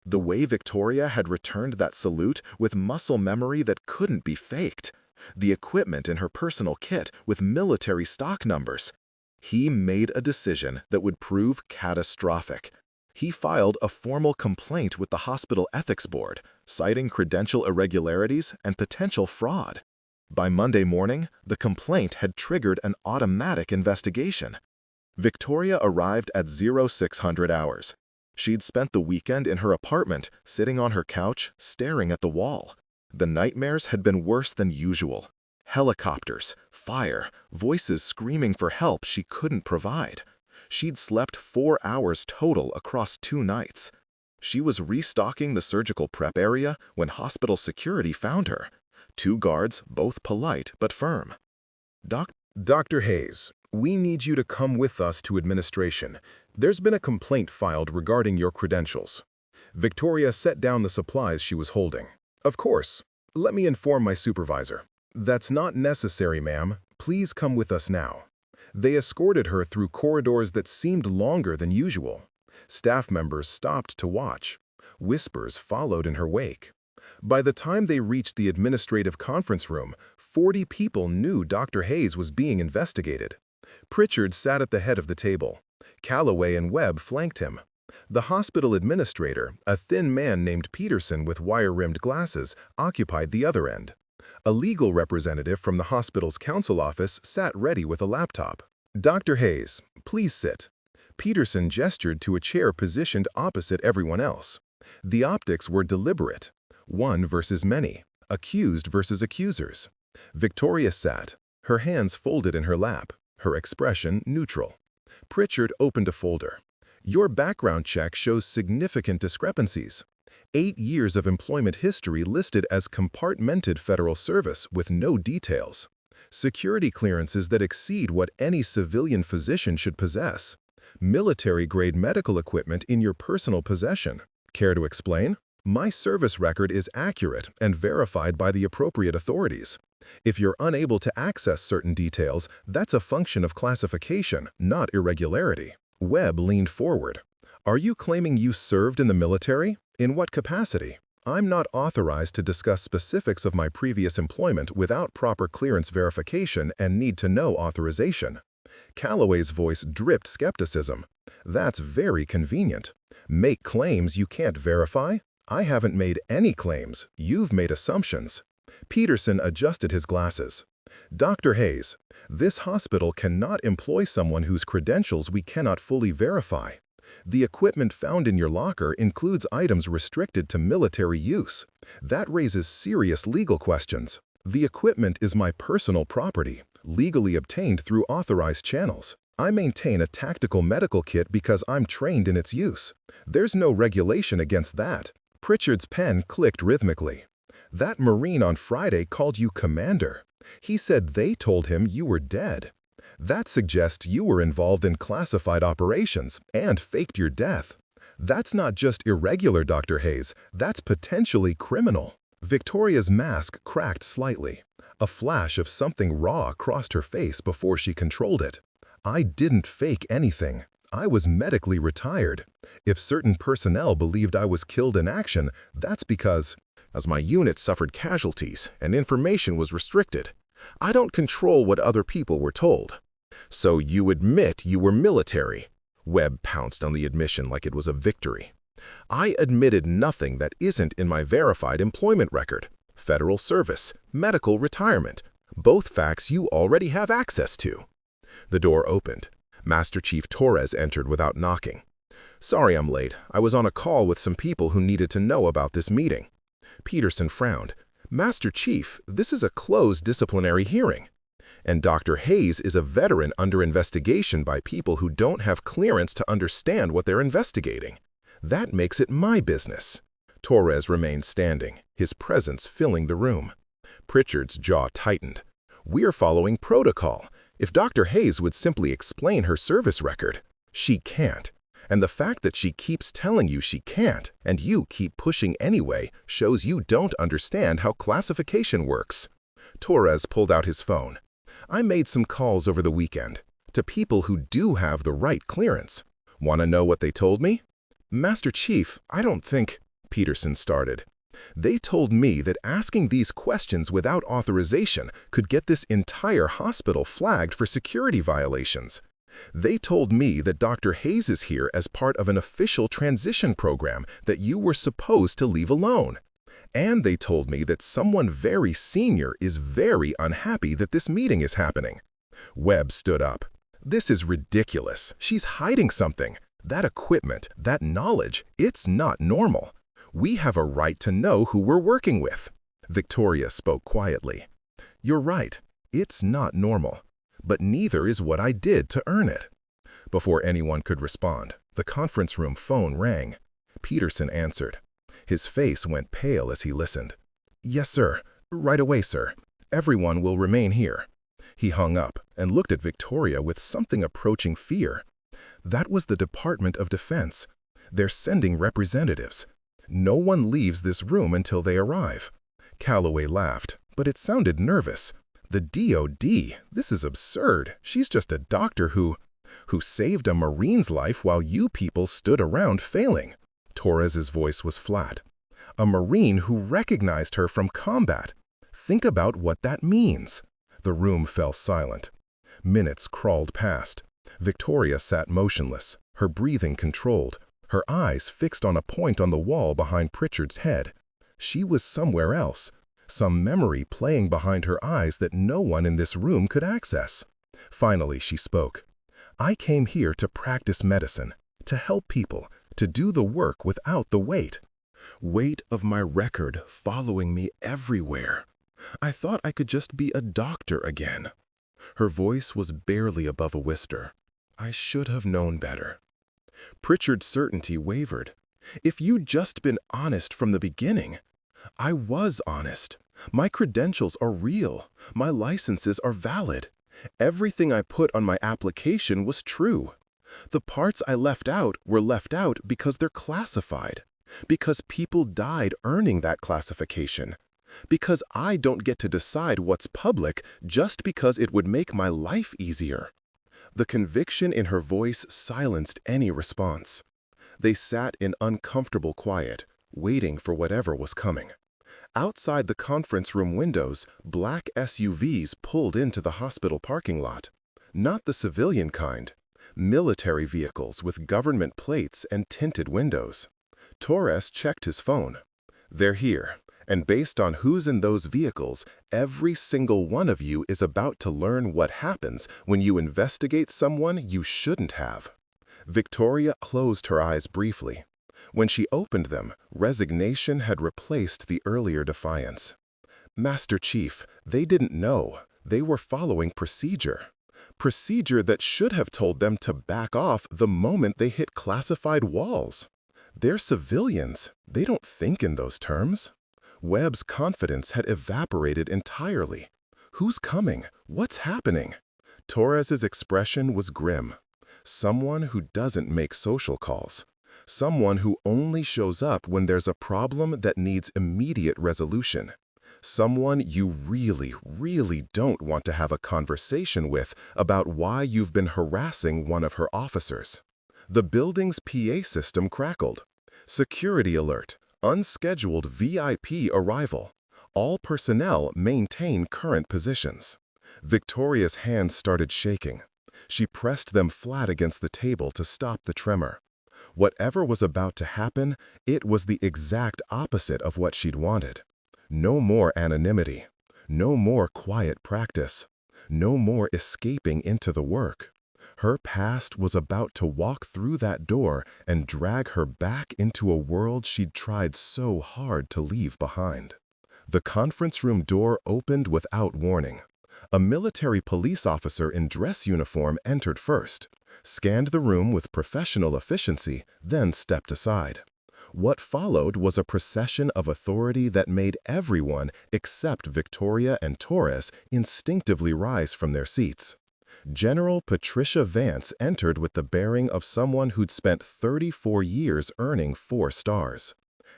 The way Victoria had returned that salute with muscle memory that couldn't be faked. The equipment in her personal kit with military stock numbers. He made a decision that would prove catastrophic. He filed a formal complaint with the Hospital Ethics Board, citing credential irregularities and potential fraud. By Monday morning, the complaint had triggered an automatic investigation. Victoria arrived at 0600 hours. She'd spent the weekend in her apartment, sitting on her couch, staring at the wall. The nightmares had been worse than usual. Helicopters, fire, voices screaming for help she couldn't provide. She'd slept 4 hours total across 2 nights. She was restocking the surgical prep area when hospital security found her. 2 guards, both polite but firm. Dr. Hayes, we need you to come with us to administration. There's been a complaint filed regarding your credentials. Victoria set down the supplies she was holding. Of course. Let me inform my supervisor. That's not necessary, ma'am. Please come with us now. They escorted her through corridors that seemed longer than usual. Staff members stopped to watch. Whispers followed in her wake. By the time they reached the administrative conference room, 40 people knew Dr. Hayes was being investigated. Pritchard sat at the head of the table. Calloway and Webb flanked him. The hospital administrator, a thin man named Peterson with wire-rimmed glasses, occupied the other end. A legal representative from the hospital's counsel office sat ready with a laptop. Dr. Hayes, please sit. Peterson gestured to a chair positioned opposite everyone else. The optics were deliberate. One versus many. Accused versus accusers. Victoria sat, her hands folded in her lap, her expression neutral. Pritchard opened a folder. Your background check shows significant discrepancies. 8 years of employment history listed as compartmented federal service with no details. Security clearances that exceed what any civilian physician should possess. Military-grade medical equipment in your personal possession. Care to explain? My service record is accurate and verified by the appropriate authorities. If you're unable to access certain details, that's a function of classification, not irregularity. Webb leaned forward. Are you claiming you served in the military? In what capacity? I'm not authorized to discuss specifics of my previous employment without proper clearance verification and need-to-know authorization. Calloway's voice dripped skepticism. That's very convenient. Make claims you can't verify? I haven't made any claims. You've made assumptions. Peterson adjusted his glasses. Dr. Hayes, this hospital cannot employ someone whose credentials we cannot fully verify. The equipment found in your locker includes items restricted to military use. That raises serious legal questions. The equipment is my personal property, legally obtained through authorized channels. I maintain a tactical medical kit because I'm trained in its use. There's no regulation against that. Pritchard's pen clicked rhythmically. That Marine on Friday called you commander. He said they told him you were dead. That suggests you were involved in classified operations and faked your death. That's not just irregular, Dr. Hayes. That's potentially criminal. Victoria's mask cracked slightly. A flash of something raw crossed her face before she controlled it. I didn't fake anything. I was medically retired. If certain personnel believed I was killed in action, that's because, as my unit suffered casualties and information was restricted, I don't control what other people were told. So you admit you were military. Webb pounced on the admission like it was a victory. I admitted nothing that isn't in my verified employment record. Federal service, medical retirement, both facts you already have access to. The door opened. Master Chief Torres entered without knocking. Sorry I'm late. I was on a call with some people who needed to know about this meeting. Peterson frowned. Master Chief, this is a closed disciplinary hearing. And Dr. Hayes is a veteran under investigation by people who don't have clearance to understand what they're investigating. That makes it my business. Torres remained standing, his presence filling the room. Pritchard's jaw tightened. We're following protocol. If Dr. Hayes would simply explain her service record, she can't. And the fact that she keeps telling you she can't, and you keep pushing anyway, shows you don't understand how classification works. Torres pulled out his phone. I made some calls over the weekend, to people who do have the right clearance. Want to know what they told me? Master Chief, I don't think... Peterson started. They told me that asking these questions without authorization could get this entire hospital flagged for security violations. They told me that Dr. Hayes is here as part of an official transition program that you were supposed to leave alone. And they told me that someone very senior is very unhappy that this meeting is happening. Webb stood up. This is ridiculous. She's hiding something. That equipment, that knowledge, it's not normal. We have a right to know who we're working with. Victoria spoke quietly. You're right. It's not normal. But neither is what I did to earn it. Before anyone could respond, the conference room phone rang. Peterson answered. His face went pale as he listened. "Yes, sir. Right away, sir. Everyone will remain here." He hung up and looked at Victoria with something approaching fear. That was the Department of Defense. They're sending representatives. No one leaves this room until they arrive. Calloway laughed, but it sounded nervous. The DOD? This is absurd. She's just a doctor who saved a Marine's life while you people stood around failing. Torres's voice was flat. A Marine who recognized her from combat. Think about what that means. The room fell silent. Minutes crawled past. Victoria sat motionless, her breathing controlled, her eyes fixed on a point on the wall behind Pritchard's head. She was somewhere else, some memory playing behind her eyes that no one in this room could access. Finally, she spoke. "I came here to practice medicine, to help people, to do the work without the weight of my record following me everywhere. I thought I could just be a doctor again." Her voice was barely above a whisper. "I should have known better." Pritchard's certainty wavered. "If you'd just been honest from the beginning." "I was honest. My credentials are real. My licenses are valid. Everything I put on my application was true. The parts I left out were left out because they're classified. Because people died earning that classification. Because I don't get to decide what's public just because it would make my life easier." The conviction in her voice silenced any response. They sat in uncomfortable quiet, waiting for whatever was coming. Outside the conference room windows, black SUVs pulled into the hospital parking lot. Not the civilian kind. Military vehicles with government plates and tinted windows. Torres checked his phone. "They're here, and based on who's in those vehicles, every single one of you is about to learn what happens when you investigate someone you shouldn't have." Victoria closed her eyes briefly. When she opened them, resignation had replaced the earlier defiance. "Master Chief, they didn't know. They were following procedure. Procedure that should have told them to back off the moment they hit classified walls. They're civilians. They don't think in those terms." Webb's confidence had evaporated entirely. Who's coming? What's happening? Torres's expression was grim. Someone who doesn't make social calls. Someone who only shows up when there's a problem that needs immediate resolution. Someone you really, really don't want to have a conversation with about why you've been harassing one of her officers. The building's PA system crackled. "Security alert. Unscheduled VIP arrival. All personnel maintain current positions." Victoria's hands started shaking. She pressed them flat against the table to stop the tremor. Whatever was about to happen, it was the exact opposite of what she'd wanted. No more anonymity. No more quiet practice. No more escaping into the work. Her past was about to walk through that door and drag her back into a world she'd tried so hard to leave behind. The conference room door opened without warning. A military police officer in dress uniform entered first, scanned the room with professional efficiency, then stepped aside. What followed was a procession of authority that made everyone except Victoria and Torres instinctively rise from their seats. General Patricia Vance entered with the bearing of someone who'd spent 34 years earning 4 stars.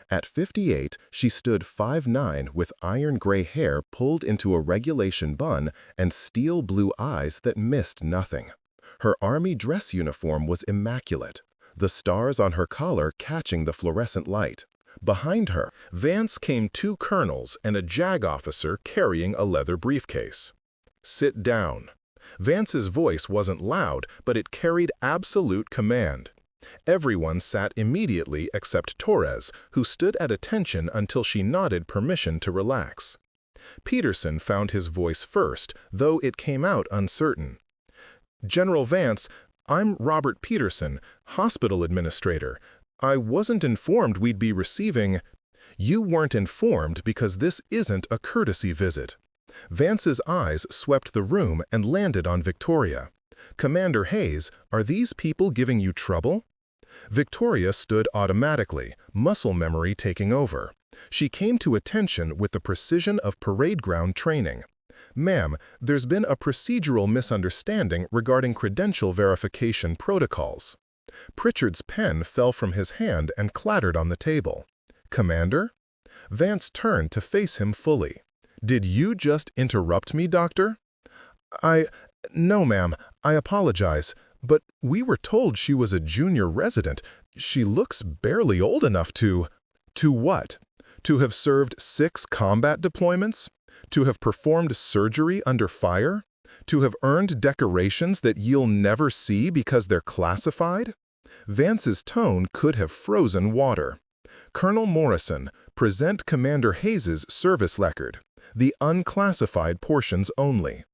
At 58, she stood 5'9" with iron-gray hair pulled into a regulation bun and steel blue eyes that missed nothing. Her army dress uniform was immaculate, the stars on her collar catching the fluorescent light. Behind her, Vance came 2 colonels and a JAG officer carrying a leather briefcase. "Sit down." Vance's voice wasn't loud, but it carried absolute command. Everyone sat immediately except Torres, who stood at attention until she nodded permission to relax. Peterson found his voice first, though it came out uncertain. "General Vance, I'm Robert Peterson, hospital administrator. I wasn't informed we'd be receiving—" "You weren't informed because this isn't a courtesy visit." Vance's eyes swept the room and landed on Victoria. "Commander Hayes, are these people giving you trouble?" Victoria stood automatically, muscle memory taking over. She came to attention with the precision of parade ground training. "Ma'am, there's been a procedural misunderstanding regarding credential verification protocols." Pritchard's pen fell from his hand and clattered on the table. "Commander?" Vance turned to face him fully. "Did you just interrupt me, Doctor?" No, ma'am, I apologize, but we were told she was a junior resident. She looks barely old enough to—" "To what? To have served 6 combat deployments? To have performed surgery under fire? To have earned decorations that you'll never see because they're classified?" Vance's tone could have frozen water. "Colonel Morrison, present Commander Hayes's service record. The unclassified portions only."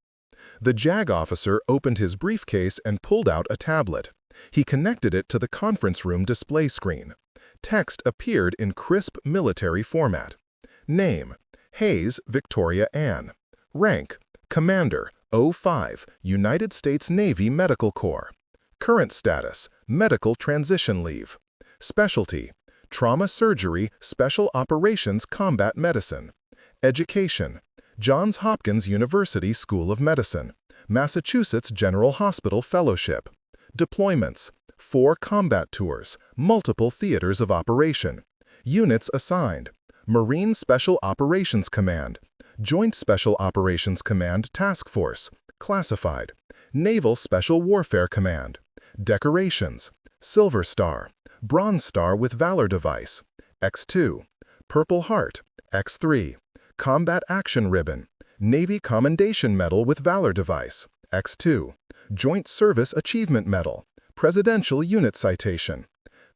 The JAG officer opened his briefcase and pulled out a tablet. He connected it to the conference room display screen. Text appeared in crisp military format. Name: Hayes Victoria Ann. Rank: Commander, 05, United States Navy Medical Corps. Current status: medical transition leave. Specialty: trauma surgery, special operations combat medicine. Education: Johns Hopkins University School of Medicine, Massachusetts General Hospital Fellowship. Deployments: 4 combat tours, multiple theaters of operation. Units assigned: Marine Special Operations Command, Joint Special Operations Command Task Force, classified. Naval Special Warfare Command. Decorations: Silver Star, Bronze Star with Valor Device, X2, Purple Heart, X3, Combat Action Ribbon, Navy Commendation Medal with Valor Device, X2, Joint Service Achievement Medal, Presidential Unit Citation.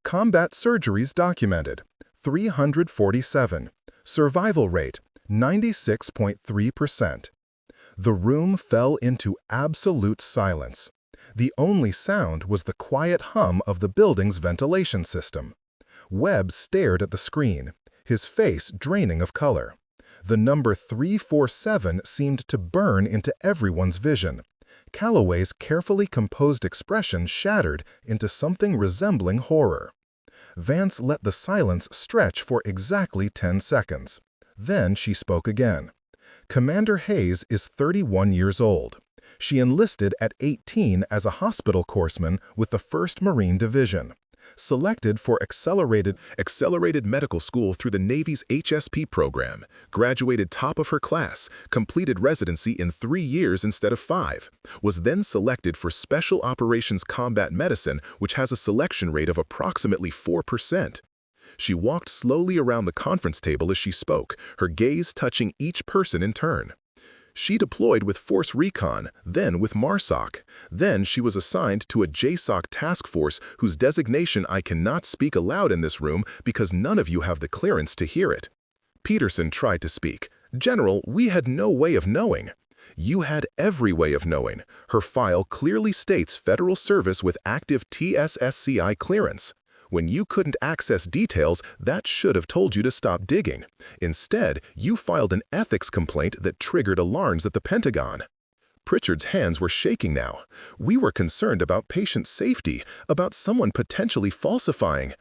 Combat surgeries documented: 347. Survival rate: 96.3%. The room fell into absolute silence. The only sound was the quiet hum of the building's ventilation system. Webb stared at the screen, his face draining of color. The number 347 seemed to burn into everyone's vision. Calloway's carefully composed expression shattered into something resembling horror. Vance let the silence stretch for exactly 10 seconds. Then she spoke again. "Commander Hayes is 31 years old. She enlisted at 18 as a hospital corpsman with the 1st Marine Division. Selected for accelerated medical school through the Navy's HSP program, graduated top of her class, completed residency in 3 years instead of 5, was then selected for Special Operations Combat Medicine, which has a selection rate of approximately 4%. She walked slowly around the conference table as she spoke, her gaze touching each person in turn. She deployed with Force Recon, then with MARSOC. Then she was assigned to a JSOC task force whose designation I cannot speak aloud in this room because none of you have the clearance to hear it." Peterson tried to speak. "General, we had no way of knowing." "You had every way of knowing. Her file clearly states federal service with active TSSCI clearance. When you couldn't access details, that should have told you to stop digging. Instead, you filed an ethics complaint that triggered alarms at the Pentagon." Pritchard's hands were shaking now. "We were concerned about patient safety, about someone potentially falsifying."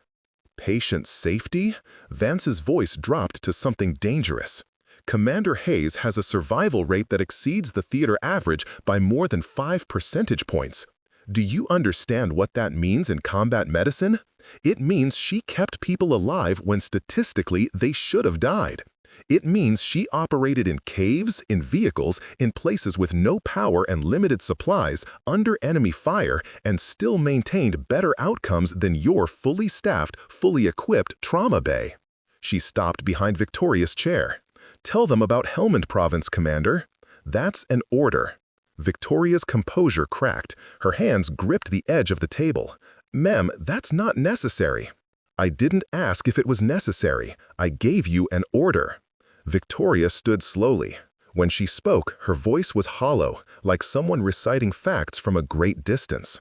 "Patient safety?" Vance's voice dropped to something dangerous. "Commander Hayes has a survival rate that exceeds the theater average by more than 5 percentage points. Do you understand what that means in combat medicine? It means she kept people alive when statistically they should have died. It means she operated in caves, in vehicles, in places with no power and limited supplies, under enemy fire, and still maintained better outcomes than your fully staffed, fully equipped trauma bay." She stopped behind Victoria's chair. "Tell them about Helmand Province, Commander." "That's an order." Victoria's composure cracked. Her hands gripped the edge of the table. "Ma'am, that's not necessary." "I didn't ask if it was necessary. I gave you an order." Victoria stood slowly. When she spoke, her voice was hollow, like someone reciting facts from a great distance.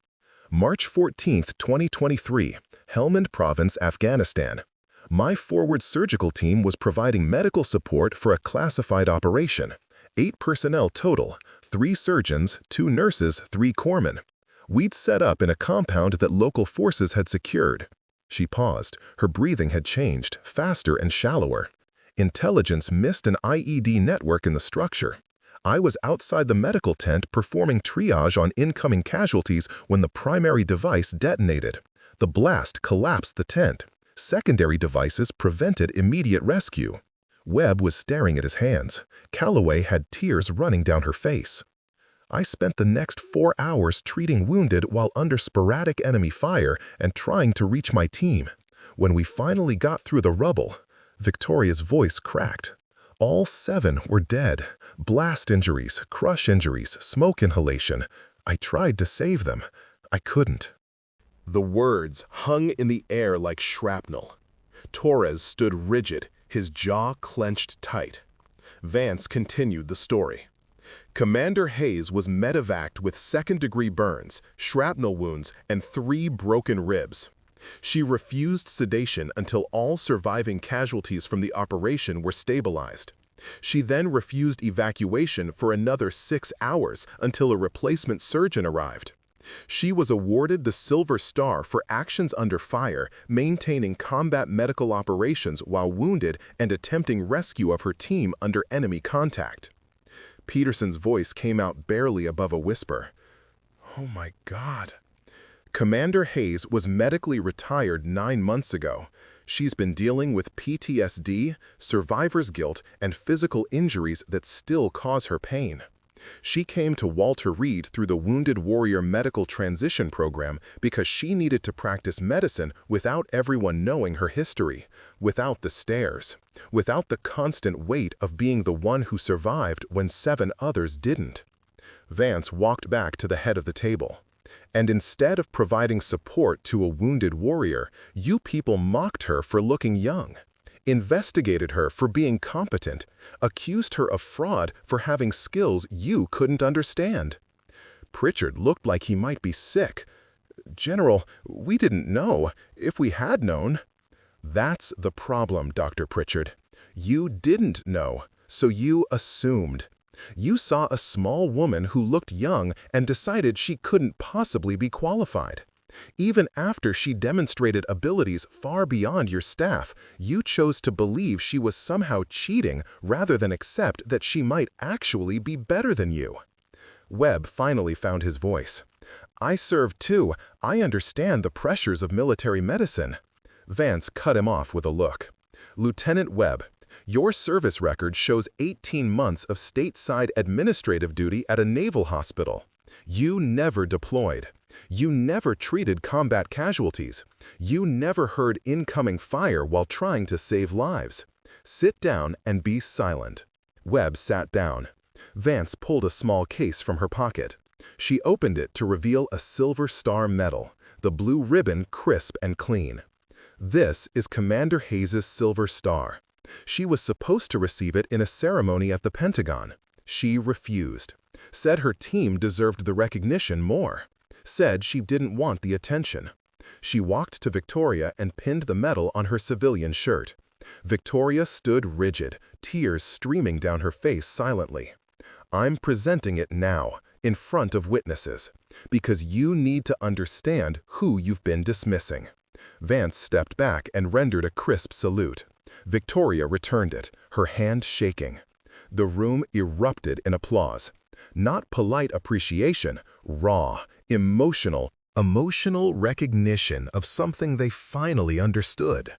"March 14, 2023, Helmand Province, Afghanistan. My forward surgical team was providing medical support for a classified operation. 8 personnel total, 3 surgeons, 2 nurses, 3 corpsmen. We'd set up in a compound that local forces had secured. She paused. Her breathing had changed, faster and shallower. Intelligence missed an IED network in the structure. I was outside the medical tent performing triage on incoming casualties when the primary device detonated. The blast collapsed the tent. Secondary devices prevented immediate rescue. Webb was staring at his hands. Calloway had tears running down her face. I spent the next 4 hours treating wounded while under sporadic enemy fire and trying to reach my team. When we finally got through the rubble, Victoria's voice cracked. All 7 were dead. Blast injuries, crush injuries, smoke inhalation. I tried to save them. I couldn't. The words hung in the air like shrapnel. Torres stood rigid, his jaw clenched tight. Vance continued the story. Commander Hayes was medevaced with second-degree burns, shrapnel wounds, and 3 broken ribs. She refused sedation until all surviving casualties from the operation were stabilized. She then refused evacuation for another 6 hours until a replacement surgeon arrived. She was awarded the Silver Star for actions under fire, maintaining combat medical operations while wounded and attempting rescue of her team under enemy contact. Peterson's voice came out barely above a whisper. "Oh my God." Commander Hayes was medically retired 9 months ago. She's been dealing with PTSD, survivor's guilt, and physical injuries that still cause her pain. She came to Walter Reed through the Wounded Warrior Medical Transition Program because she needed to practice medicine without everyone knowing her history, without the stares, without the constant weight of being the one who survived when 7 others didn't. Vance walked back to the head of the table. And instead of providing support to a wounded warrior, you people mocked her for looking young, investigated her for being competent, accused her of fraud for having skills you couldn't understand. Pritchard looked like he might be sick. "General, we didn't know. If we had known." "That's the problem, Dr. Pritchard. You didn't know, so you assumed. You saw a small woman who looked young and decided she couldn't possibly be qualified. Even after she demonstrated abilities far beyond your staff, you chose to believe she was somehow cheating rather than accept that she might actually be better than you." Webb finally found his voice. "I served too. I understand the pressures of military medicine." Vance cut him off with a look. "Lieutenant Webb, your service record shows 18 months of stateside administrative duty at a naval hospital. You never deployed. You never treated combat casualties. You never heard incoming fire while trying to save lives. Sit down and be silent." Webb sat down. Vance pulled a small case from her pocket. She opened it to reveal a Silver Star medal, the blue ribbon crisp and clean. "This is Commander Hayes' Silver Star. She was supposed to receive it in a ceremony at the Pentagon. She refused. Said her team deserved the recognition more. Said she didn't want the attention. She walked to Victoria and pinned the medal on her civilian shirt. Victoria stood rigid, tears streaming down her face silently. I'm presenting it now, in front of witnesses, because you need to understand who you've been dismissing." Vance stepped back and rendered a crisp salute. Victoria returned it, her hand shaking. The room erupted in applause. Not polite appreciation, raw, emotional recognition of something they finally understood.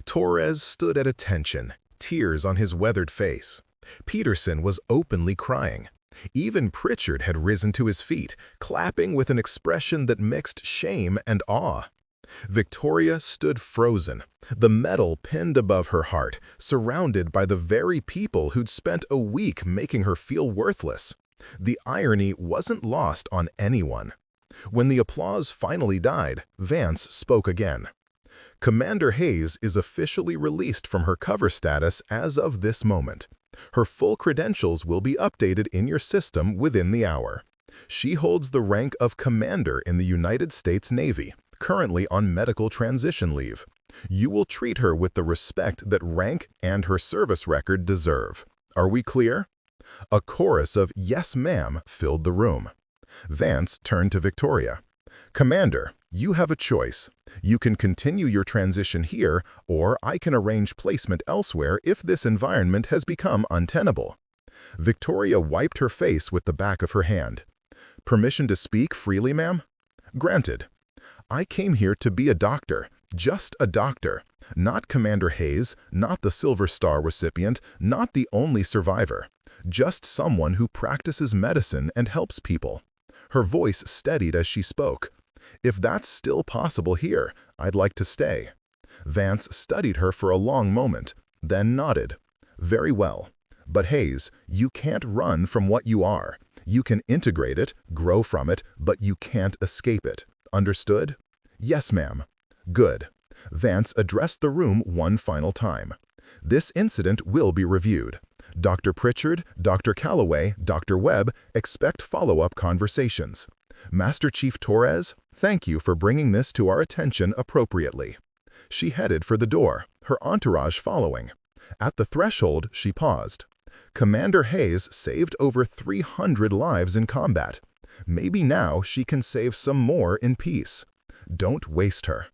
Torres stood at attention, tears on his weathered face. Peterson was openly crying. Even Pritchard had risen to his feet, clapping with an expression that mixed shame and awe. Victoria stood frozen, the medal pinned above her heart, surrounded by the very people who'd spent a week making her feel worthless. The irony wasn't lost on anyone. When the applause finally died, Vance spoke again. "Commander Hayes is officially released from her cover status as of this moment. Her full credentials will be updated in your system within the hour. She holds the rank of Commander in the United States Navy, currently on medical transition leave. You will treat her with the respect that rank and her service record deserve. Are we clear?" A chorus of "Yes, ma'am" filled the room. Vance turned to Victoria. "Commander, you have a choice. You can continue your transition here, or I can arrange placement elsewhere if this environment has become untenable." Victoria wiped her face with the back of her hand. "Permission to speak freely, ma'am?" "Granted. I came here to be a doctor, just a doctor, not Commander Hayes, not the Silver Star recipient, not the only survivor, just someone who practices medicine and helps people." Her voice steadied as she spoke. "If that's still possible here, I'd like to stay." Vance studied her for a long moment, then nodded. "Very well. But Hayes, you can't run from what you are. You can integrate it, grow from it, but you can't escape it. Understood?" "Yes, ma'am." "Good." Vance addressed the room one final time. "This incident will be reviewed. Dr. Pritchard, Dr. Calloway, Dr. Webb, expect follow-up conversations. Master Chief Torres, thank you for bringing this to our attention appropriately." She headed for the door, her entourage following. At the threshold, she paused. Commander Hayes saved over 300 lives in combat. Maybe now she can save some more in peace. Don't waste her.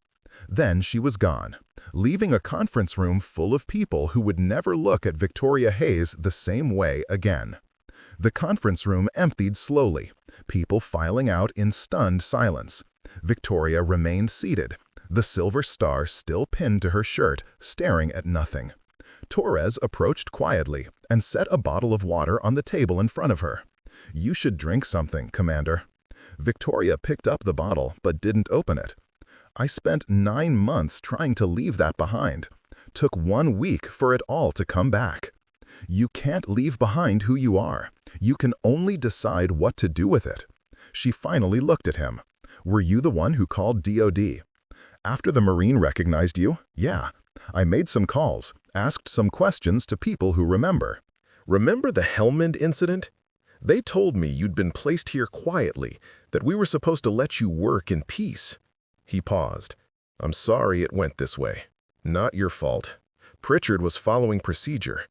Then she was gone, leaving a conference room full of people who would never look at Victoria Hayes the same way again. The conference room emptied slowly, people filing out in stunned silence. Victoria remained seated, the Silver Star still pinned to her shirt, staring at nothing. Torres approached quietly and set a bottle of water on the table in front of her. "You should drink something, Commander." Victoria picked up the bottle but didn't open it. "I spent 9 months trying to leave that behind. Took 1 week for it all to come back." "You can't leave behind who you are. You can only decide what to do with it." She finally looked at him. "Were you the one who called DOD?" "After the Marine recognized you, yeah. I made some calls, asked some questions to people who remember." "Remember the Helmand incident? They told me you'd been placed here quietly, that we were supposed to let you work in peace." He paused. "I'm sorry it went this way. Not your fault. Pritchard was following procedure.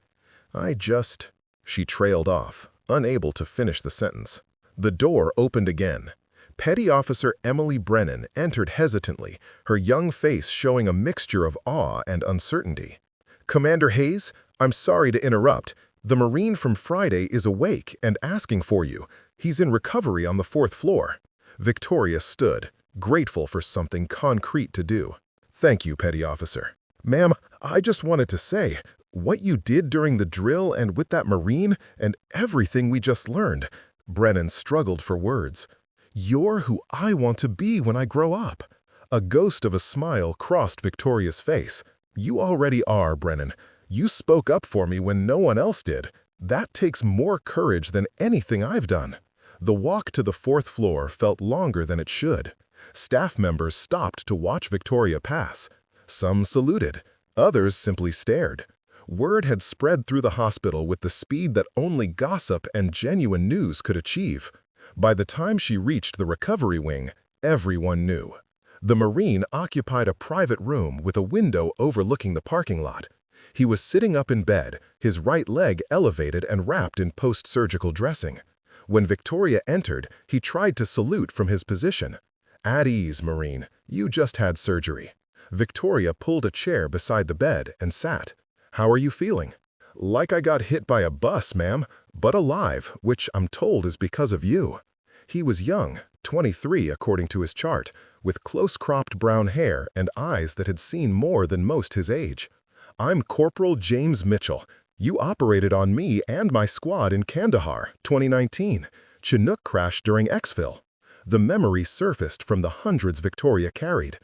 She trailed off, unable to finish the sentence. The door opened again. Petty Officer Emily Brennan entered hesitantly, her young face showing a mixture of awe and uncertainty. "Commander Hayes, I'm sorry to interrupt. The Marine from Friday is awake and asking for you. He's in recovery on the 4th floor." Victoria stood, grateful for something concrete to do. "Thank you, Petty Officer." "Ma'am, I just wanted to say, what you did during the drill and with that Marine and everything we just learned." Brennan struggled for words. "You're who I want to be when I grow up." A ghost of a smile crossed Victoria's face. "You already are, Brennan. You spoke up for me when no one else did. That takes more courage than anything I've done." The walk to the 4th floor felt longer than it should. Staff members stopped to watch Victoria pass. Some saluted, others simply stared. Word had spread through the hospital with the speed that only gossip and genuine news could achieve. By the time she reached the recovery wing, everyone knew. The Marine occupied a private room with a window overlooking the parking lot. He was sitting up in bed, his right leg elevated and wrapped in post-surgical dressing. When Victoria entered, he tried to salute from his position. "At ease, Marine. You just had surgery." Victoria pulled a chair beside the bed and sat. "How are you feeling?" "Like I got hit by a bus, ma'am, but alive, which I'm told is because of you." He was young, 23 according to his chart, with close-cropped brown hair and eyes that had seen more than most his age. "I'm Corporal James Mitchell. You operated on me and my squad in Kandahar, 2019. Chinook crashed during exfil." The memory surfaced from the hundreds Victoria carried.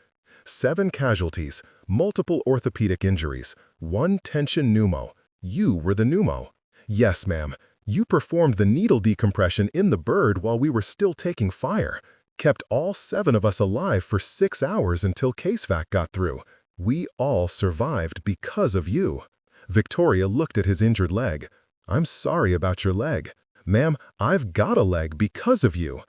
7 casualties, multiple orthopedic injuries, 1 tension pneumo. You were the pneumo. "Yes, ma'am. You performed the needle decompression in the bird while we were still taking fire. Kept all 7 of us alive for 6 hours until CaseVac got through. We all survived because of you." Victoria looked at his injured leg. "I'm sorry about your leg. Ma'am, I've got a leg because of you.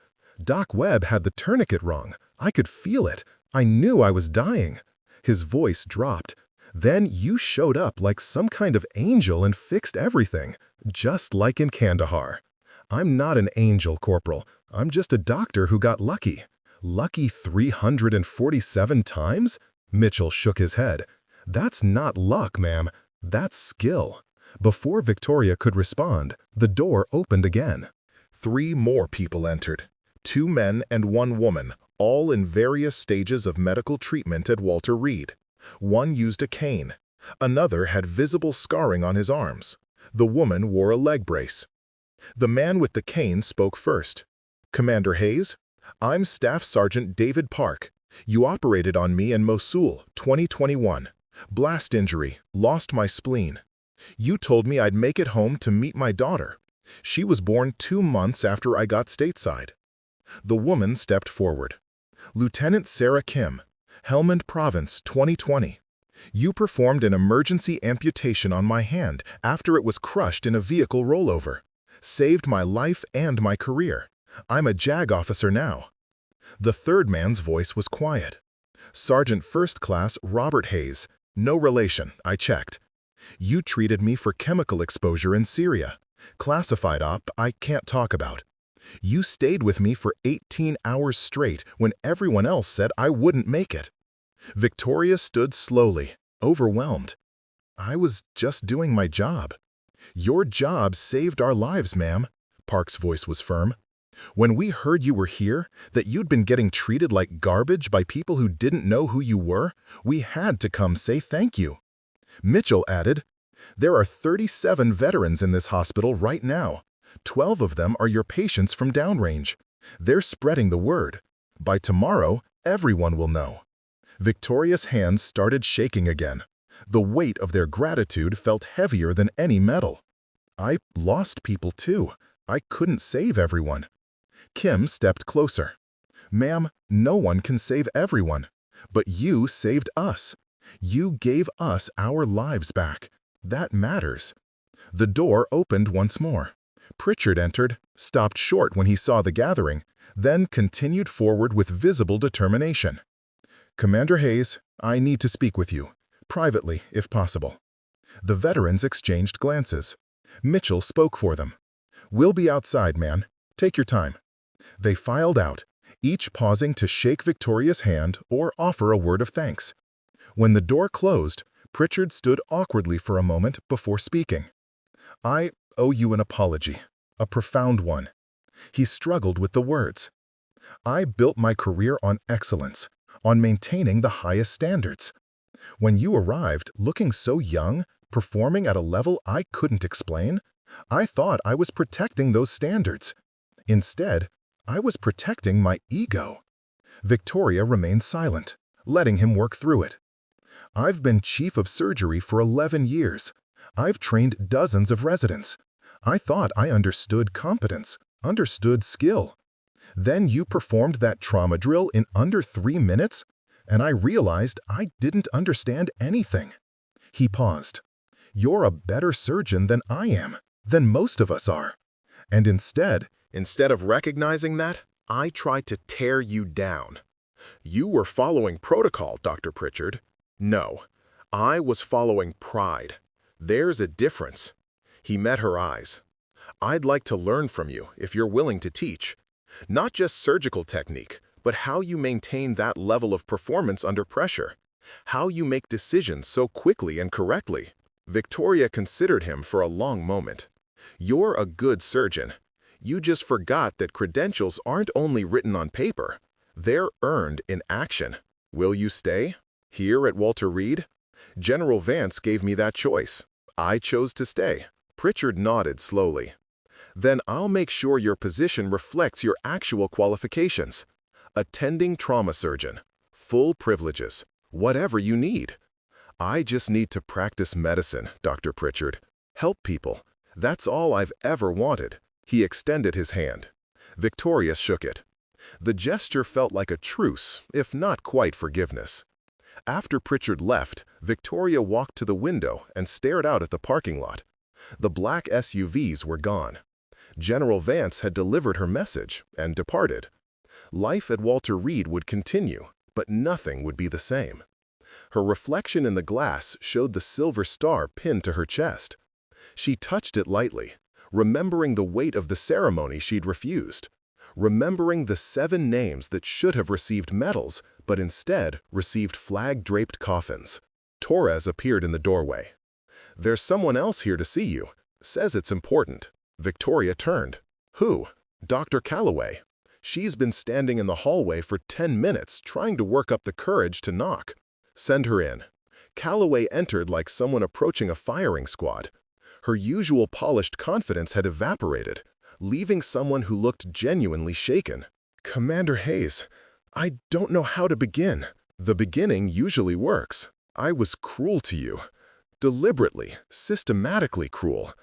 Doc Webb had the tourniquet wrong. I could feel it. I knew I was dying." His voice dropped. "Then you showed up like some kind of angel and fixed everything, just like in Kandahar." "I'm not an angel, Corporal. I'm just a doctor who got lucky." Lucky 347 times? Mitchell shook his head. That's not luck, ma'am. That's skill. Before Victoria could respond, the door opened again. 3 more people entered. 2 men and 1 woman, all in various stages of medical treatment at Walter Reed. One used a cane. Another had visible scarring on his arms. The woman wore a leg brace. The man with the cane spoke first. "Commander Hayes, I'm Staff Sergeant David Park. You operated on me in Mosul, 2021. Blast injury, lost my spleen. You told me I'd make it home to meet my daughter. She was born 2 months after I got stateside." The woman stepped forward. "Lieutenant Sarah Kim, Helmand Province, 2020. You performed an emergency amputation on my hand after it was crushed in a vehicle rollover. Saved my life and my career. I'm a JAG officer now." The third man's voice was quiet. "Sergeant First Class Robert Hayes. No relation, I checked. You treated me for chemical exposure in Syria. Classified op I can't talk about. You stayed with me for 18 hours straight when everyone else said I wouldn't make it." Victoria stood slowly, overwhelmed. "I was just doing my job." "Your job saved our lives, ma'am." Park's voice was firm. "When we heard you were here, that you'd been getting treated like garbage by people who didn't know who you were, we had to come say thank you." Mitchell added, "There are 37 veterans in this hospital right now. 12 of them are your patients from downrange. They're spreading the word. By tomorrow, everyone will know." Victoria's hands started shaking again. The weight of their gratitude felt heavier than any medal. "I lost people too. I couldn't save everyone." Kim stepped closer. "Ma'am, no one can save everyone. But you saved us. You gave us our lives back. That matters." The door opened once more. Pritchard entered, stopped short when he saw the gathering, then continued forward with visible determination. "Commander Hayes, I need to speak with you. Privately, if possible." The veterans exchanged glances. Mitchell spoke for them. "We'll be outside, man. Take your time." They filed out, each pausing to shake Victoria's hand or offer a word of thanks. When the door closed, Pritchard stood awkwardly for a moment before speaking. "I owe you an apology, a profound one." He struggled with the words. "I built my career on excellence, on maintaining the highest standards. When you arrived, looking so young, performing at a level I couldn't explain, I thought I was protecting those standards. Instead, I was protecting my ego." Victoria remained silent, letting him work through it. "I've been chief of surgery for 11 years. I've trained dozens of residents. I thought I understood competence, understood skill. Then you performed that trauma drill in under 3 minutes, and I realized I didn't understand anything." He paused. "You're a better surgeon than I am, than most of us are. And instead of recognizing that, I tried to tear you down. You were following protocol, Dr. Pritchard. No, I was following pride. There's a difference." He met her eyes. "I'd like to learn from you if you're willing to teach. Not just surgical technique, but how you maintain that level of performance under pressure. How you make decisions so quickly and correctly." Victoria considered him for a long moment. "You're a good surgeon. You just forgot that credentials aren't only written on paper. They're earned in action. Will you stay? Here at Walter Reed?" "General Vance gave me that choice. I chose to stay." Pritchard nodded slowly. "Then I'll make sure your position reflects your actual qualifications. Attending trauma surgeon. Full privileges. Whatever you need." "I just need to practice medicine, Dr. Pritchard. Help people. That's all I've ever wanted." He extended his hand. Victoria shook it. The gesture felt like a truce, if not quite forgiveness. After Pritchard left, Victoria walked to the window and stared out at the parking lot. The black SUVs were gone. General Vance had delivered her message and departed. Life at Walter Reed would continue, but nothing would be the same. Her reflection in the glass showed the silver star pinned to her chest. She touched it lightly, remembering the weight of the ceremony she'd refused, remembering the 7 names that should have received medals, but instead received flag-draped coffins. Torres appeared in the doorway. "There's someone else here to see you. Says it's important." Victoria turned. "Who?" "Dr. Calloway. She's been standing in the hallway for 10 minutes trying to work up the courage to knock." "Send her in." Calloway entered like someone approaching a firing squad. Her usual polished confidence had evaporated, leaving someone who looked genuinely shaken. "Commander Hayes, I don't know how to begin." "The beginning usually works. I was cruel to you. Deliberately, systematically cruel.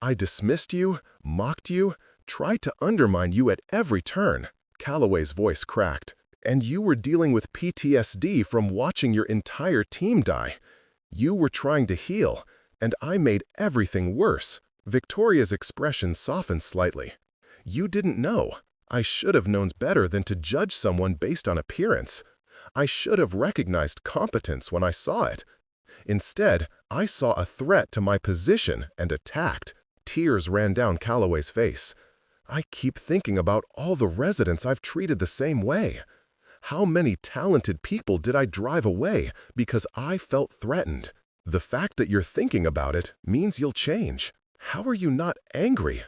I dismissed you, mocked you, tried to undermine you at every turn." Calloway's voice cracked. "And you were dealing with PTSD from watching your entire team die. You were trying to heal, and I made everything worse." Victoria's expression softened slightly. "You didn't know. I should have known better than to judge someone based on appearance. I should have recognized competence when I saw it. Instead, I saw a threat to my position and attacked." Tears ran down Calloway's face. "I keep thinking about all the residents I've treated the same way. How many talented people did I drive away because I felt threatened? The fact that you're thinking about it means you'll change. How are you not angry?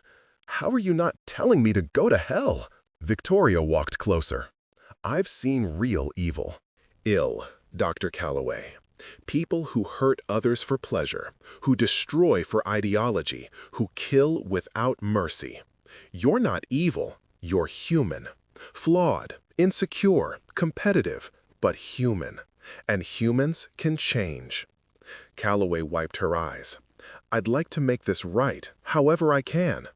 How are you not telling me to go to hell?" Victoria walked closer. "I've seen real evil. Ill, Dr. Calloway. People who hurt others for pleasure, who destroy for ideology, who kill without mercy. You're not evil, you're human. Flawed, insecure, competitive, but human. And humans can change." Calloway wiped her eyes. "I'd like to make this right, however I can.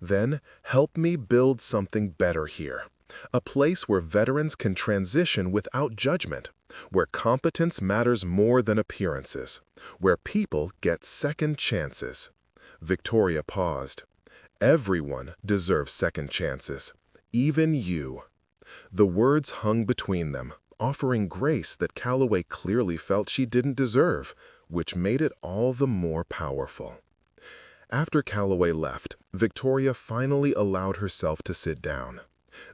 Then help me build something better here. A place where veterans can transition without judgment, where competence matters more than appearances, where people get second chances." Victoria paused. "Everyone deserves second chances, even you." The words hung between them, offering grace that Calloway clearly felt she didn't deserve, which made it all the more powerful. After Calloway left, Victoria finally allowed herself to sit down.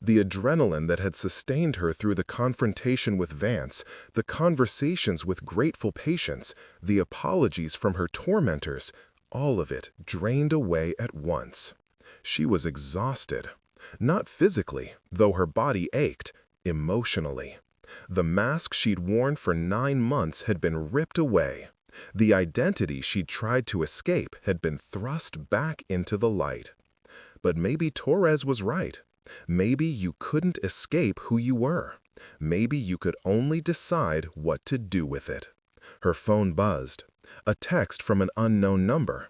The adrenaline that had sustained her through the confrontation with Vance, the conversations with grateful patients, the apologies from her tormentors, all of it drained away at once. She was exhausted. Not physically, though her body ached, emotionally. The mask she'd worn for 9 months had been ripped away. The identity she'd tried to escape had been thrust back into the light. But maybe Torres was right. Maybe you couldn't escape who you were. Maybe you could only decide what to do with it. Her phone buzzed. A text from an unknown number.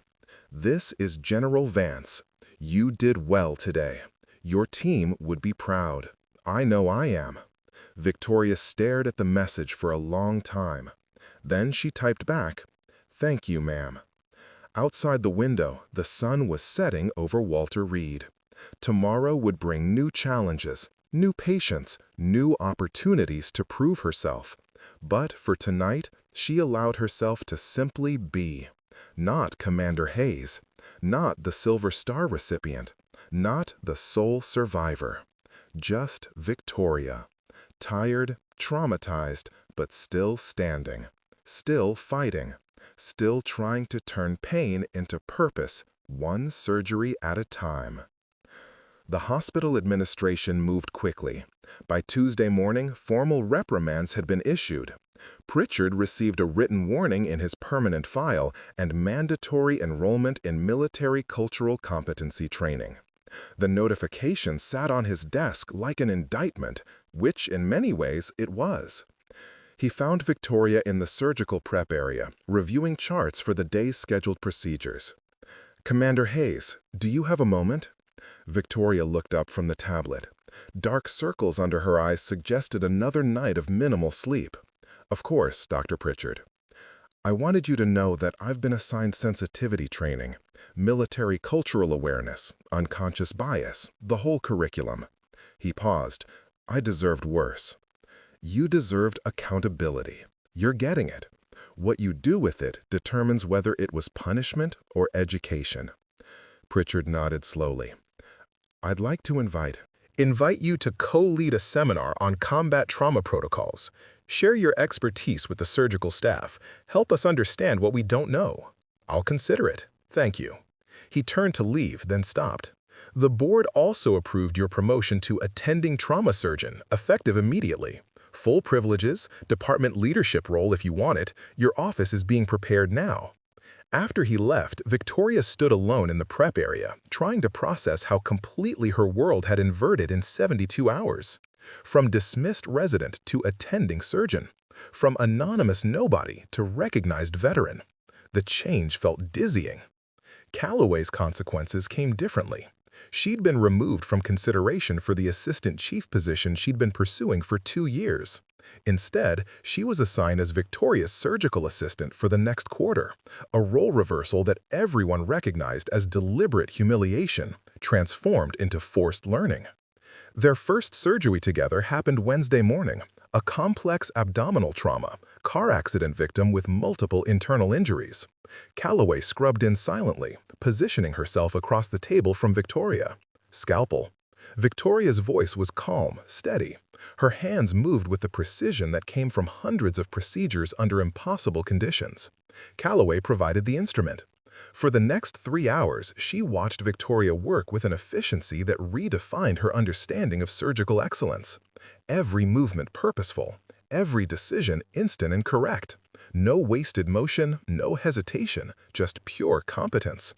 "This is General Vance. You did well today. Your team would be proud. I know I am." Victoria stared at the message for a long time. Then she typed back, "Thank you, ma'am." Outside the window, the sun was setting over Walter Reed. Tomorrow would bring new challenges, new patience, new opportunities to prove herself. But for tonight, she allowed herself to simply be. Not Commander Hayes, not the Silver Star recipient, not the sole survivor. Just Victoria. Tired, traumatized, but still standing. Still fighting. Still trying to turn pain into purpose, one surgery at a time. The hospital administration moved quickly. By Tuesday morning, formal reprimands had been issued. Pritchard received a written warning in his permanent file and mandatory enrollment in military cultural competency training. The notification sat on his desk like an indictment, which in many ways it was. He found Victoria in the surgical prep area, reviewing charts for the day's scheduled procedures. "Commander Hayes, do you have a moment?" Victoria looked up from the tablet. Dark circles under her eyes suggested another night of minimal sleep. "Of course, Dr. Pritchard. I wanted you to know that I've been assigned sensitivity training, military cultural awareness, unconscious bias, the whole curriculum." He paused. "I deserved worse." "You deserved accountability. You're getting it. What you do with it determines whether it was punishment or education." Pritchard nodded slowly. "I'd like to invite Invite you to co-lead a seminar on combat trauma protocols. Share your expertise with the surgical staff. Help us understand what we don't know. I'll consider it. Thank you. He turned to leave, then stopped. The board also approved your promotion to attending trauma surgeon, effective immediately. Full privileges, department leadership role if you want it. Your office is being prepared now. After he left, Victoria stood alone in the prep area, trying to process how completely her world had inverted in 72 hours. From dismissed resident to attending surgeon. From anonymous nobody to recognized veteran. The change felt dizzying. Calloway's consequences came differently. She'd been removed from consideration for the assistant chief position she'd been pursuing for 2 years. Instead, she was assigned as Victoria's surgical assistant for the next quarter, a role reversal that everyone recognized as deliberate humiliation, transformed into forced learning. Their first surgery together happened Wednesday morning, a complex abdominal trauma, car accident victim with multiple internal injuries. Calloway scrubbed in silently, positioning herself across the table from Victoria. Scalpel. Victoria's voice was calm, steady. Her hands moved with the precision that came from hundreds of procedures under impossible conditions. Calloway provided the instrument. For the next 3 hours, she watched Victoria work with an efficiency that redefined her understanding of surgical excellence. Every movement purposeful, every decision instant and correct. No wasted motion, no hesitation, just pure competence.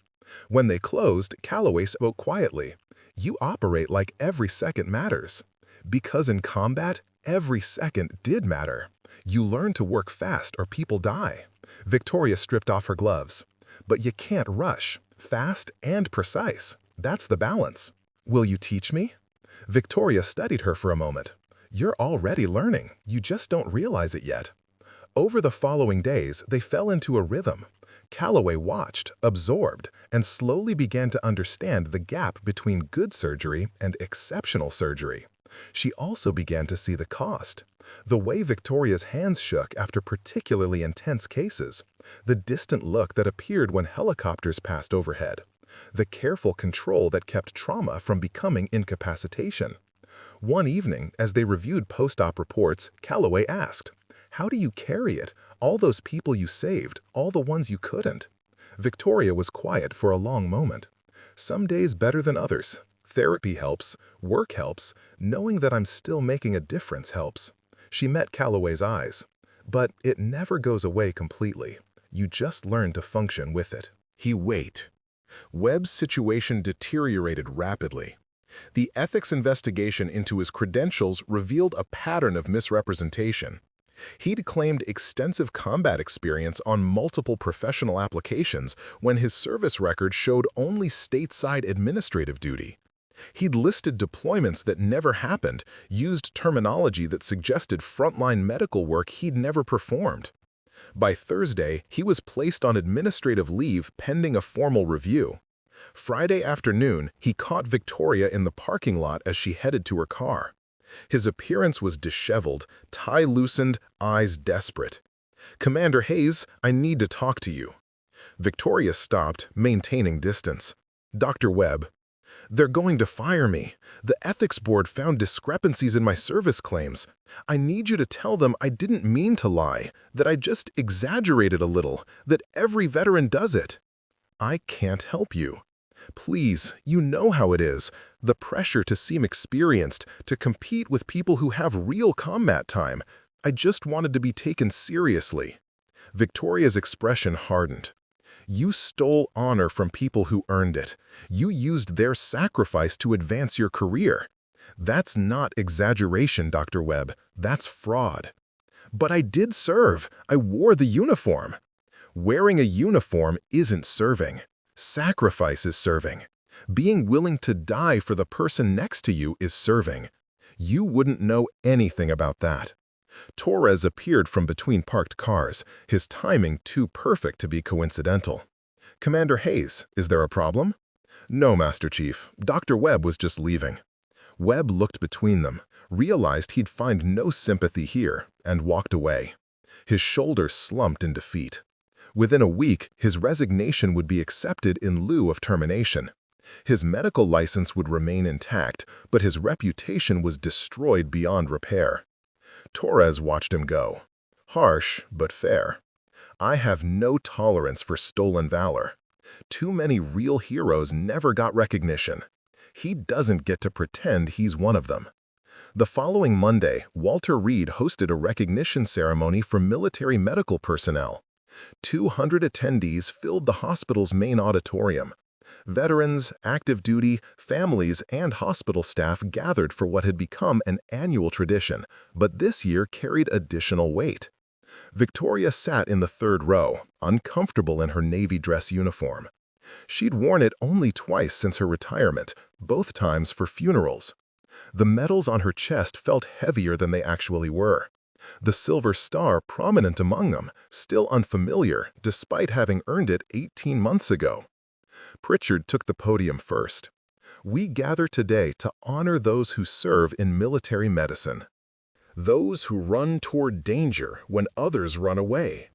When they closed, Calloway spoke quietly. You operate like every second matters. Because in combat, every second did matter. You learn to work fast or people die. Victoria stripped off her gloves. But you can't rush. Fast and precise. That's the balance. Will you teach me? Victoria studied her for a moment. You're already learning. You just don't realize it yet. Over the following days, they fell into a rhythm. Calloway watched, absorbed, and slowly began to understand the gap between good surgery and exceptional surgery. She also began to see the cost. The way Victoria's hands shook after particularly intense cases. The distant look that appeared when helicopters passed overhead. The careful control that kept trauma from becoming incapacitation. One evening, as they reviewed post-op reports, Calloway asked, "How do you carry it? All those people you saved, all the ones you couldn't?" Victoria was quiet for a long moment. Some days better than others. Therapy helps, work helps, knowing that I'm still making a difference helps. She met Calloway's eyes. But it never goes away completely. You just learn to function with it. He wait. Webb's situation deteriorated rapidly. The ethics investigation into his credentials revealed a pattern of misrepresentation. He'd claimed extensive combat experience on multiple professional applications when his service record showed only stateside administrative duty. He'd listed deployments that never happened, used terminology that suggested frontline medical work he'd never performed. By Thursday, he was placed on administrative leave pending a formal review. Friday afternoon, he caught Victoria in the parking lot as she headed to her car. His appearance was disheveled, tie loosened, eyes desperate. "Commander Hayes, I need to talk to you." Victoria stopped, maintaining distance. "Dr. Webb." "They're going to fire me. The ethics board found discrepancies in my service claims. I need you to tell them I didn't mean to lie, that I just exaggerated a little, that every veteran does it." "I can't help you." "Please, you know how it is. The pressure to seem experienced, to compete with people who have real combat time. I just wanted to be taken seriously." Victoria's expression hardened. "You stole honor from people who earned it. You used their sacrifice to advance your career. That's not exaggeration, Dr. Webb. That's fraud." "But I did serve. I wore the uniform." "Wearing a uniform isn't serving. Sacrifice is serving. Being willing to die for the person next to you is serving. You wouldn't know anything about that." Torres appeared from between parked cars, his timing too perfect to be coincidental. "Commander Hayes, is there a problem?" "No, Master Chief. Dr. Webb was just leaving." Webb looked between them, realized he'd find no sympathy here, and walked away. His shoulders slumped in defeat. Within a week, his resignation would be accepted in lieu of termination. His medical license would remain intact, but his reputation was destroyed beyond repair. Torres watched him go. Harsh, but fair. I have no tolerance for stolen valor. Too many real heroes never got recognition. He doesn't get to pretend he's one of them. The following Monday, Walter Reed hosted a recognition ceremony for military medical personnel. 200 attendees filled the hospital's main auditorium. Veterans, active duty, families, and hospital staff gathered for what had become an annual tradition, but this year carried additional weight. Victoria sat in the third row, uncomfortable in her navy dress uniform. She'd worn it only twice since her retirement, both times for funerals. The medals on her chest felt heavier than they actually were. The silver star prominent among them, still unfamiliar despite having earned it 18 months ago. Pritchard took the podium first. We gather today to honor those who serve in military medicine. Those who run toward danger when others run away.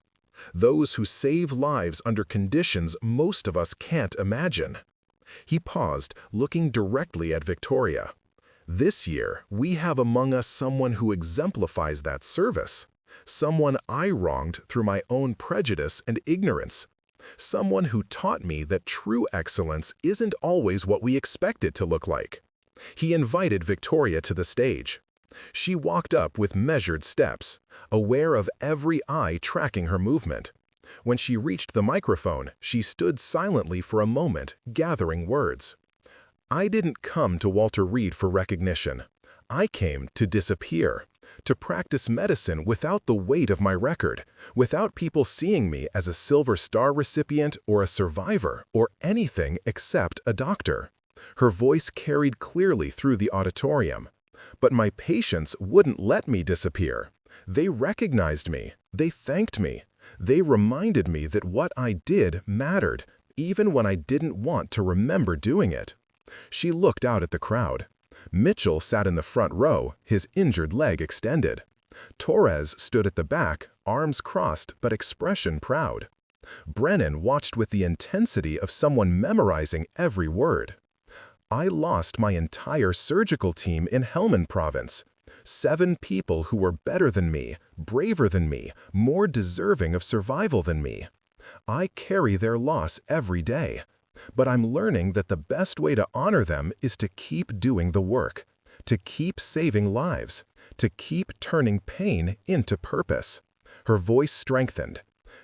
Those who save lives under conditions most of us can't imagine. He paused, looking directly at Victoria. This year, we have among us someone who exemplifies that service. Someone I wronged through my own prejudice and ignorance. Someone who taught me that true excellence isn't always what we expect it to look like. He invited Victoria to the stage. She walked up with measured steps, aware of every eye tracking her movement. When she reached the microphone, she stood silently for a moment, gathering words. I didn't come to Walter Reed for recognition. I came to disappear, to practice medicine without the weight of my record, without people seeing me as a Silver Star recipient or a survivor or anything except a doctor. Her voice carried clearly through the auditorium. But my patients wouldn't let me disappear. They recognized me. They thanked me. They reminded me that what I did mattered, even when I didn't want to remember doing it. She looked out at the crowd. Mitchell sat in the front row, his injured leg extended. Torres stood at the back, arms crossed but expression proud. Brennan watched with the intensity of someone memorizing every word. I lost my entire surgical team in Helmand Province. 7 people who were better than me, braver than me, more deserving of survival than me. I carry their loss every day. But I'm learning that the best way to honor them is to keep doing the work, to keep saving lives, to keep turning pain into purpose. Her voice strengthened.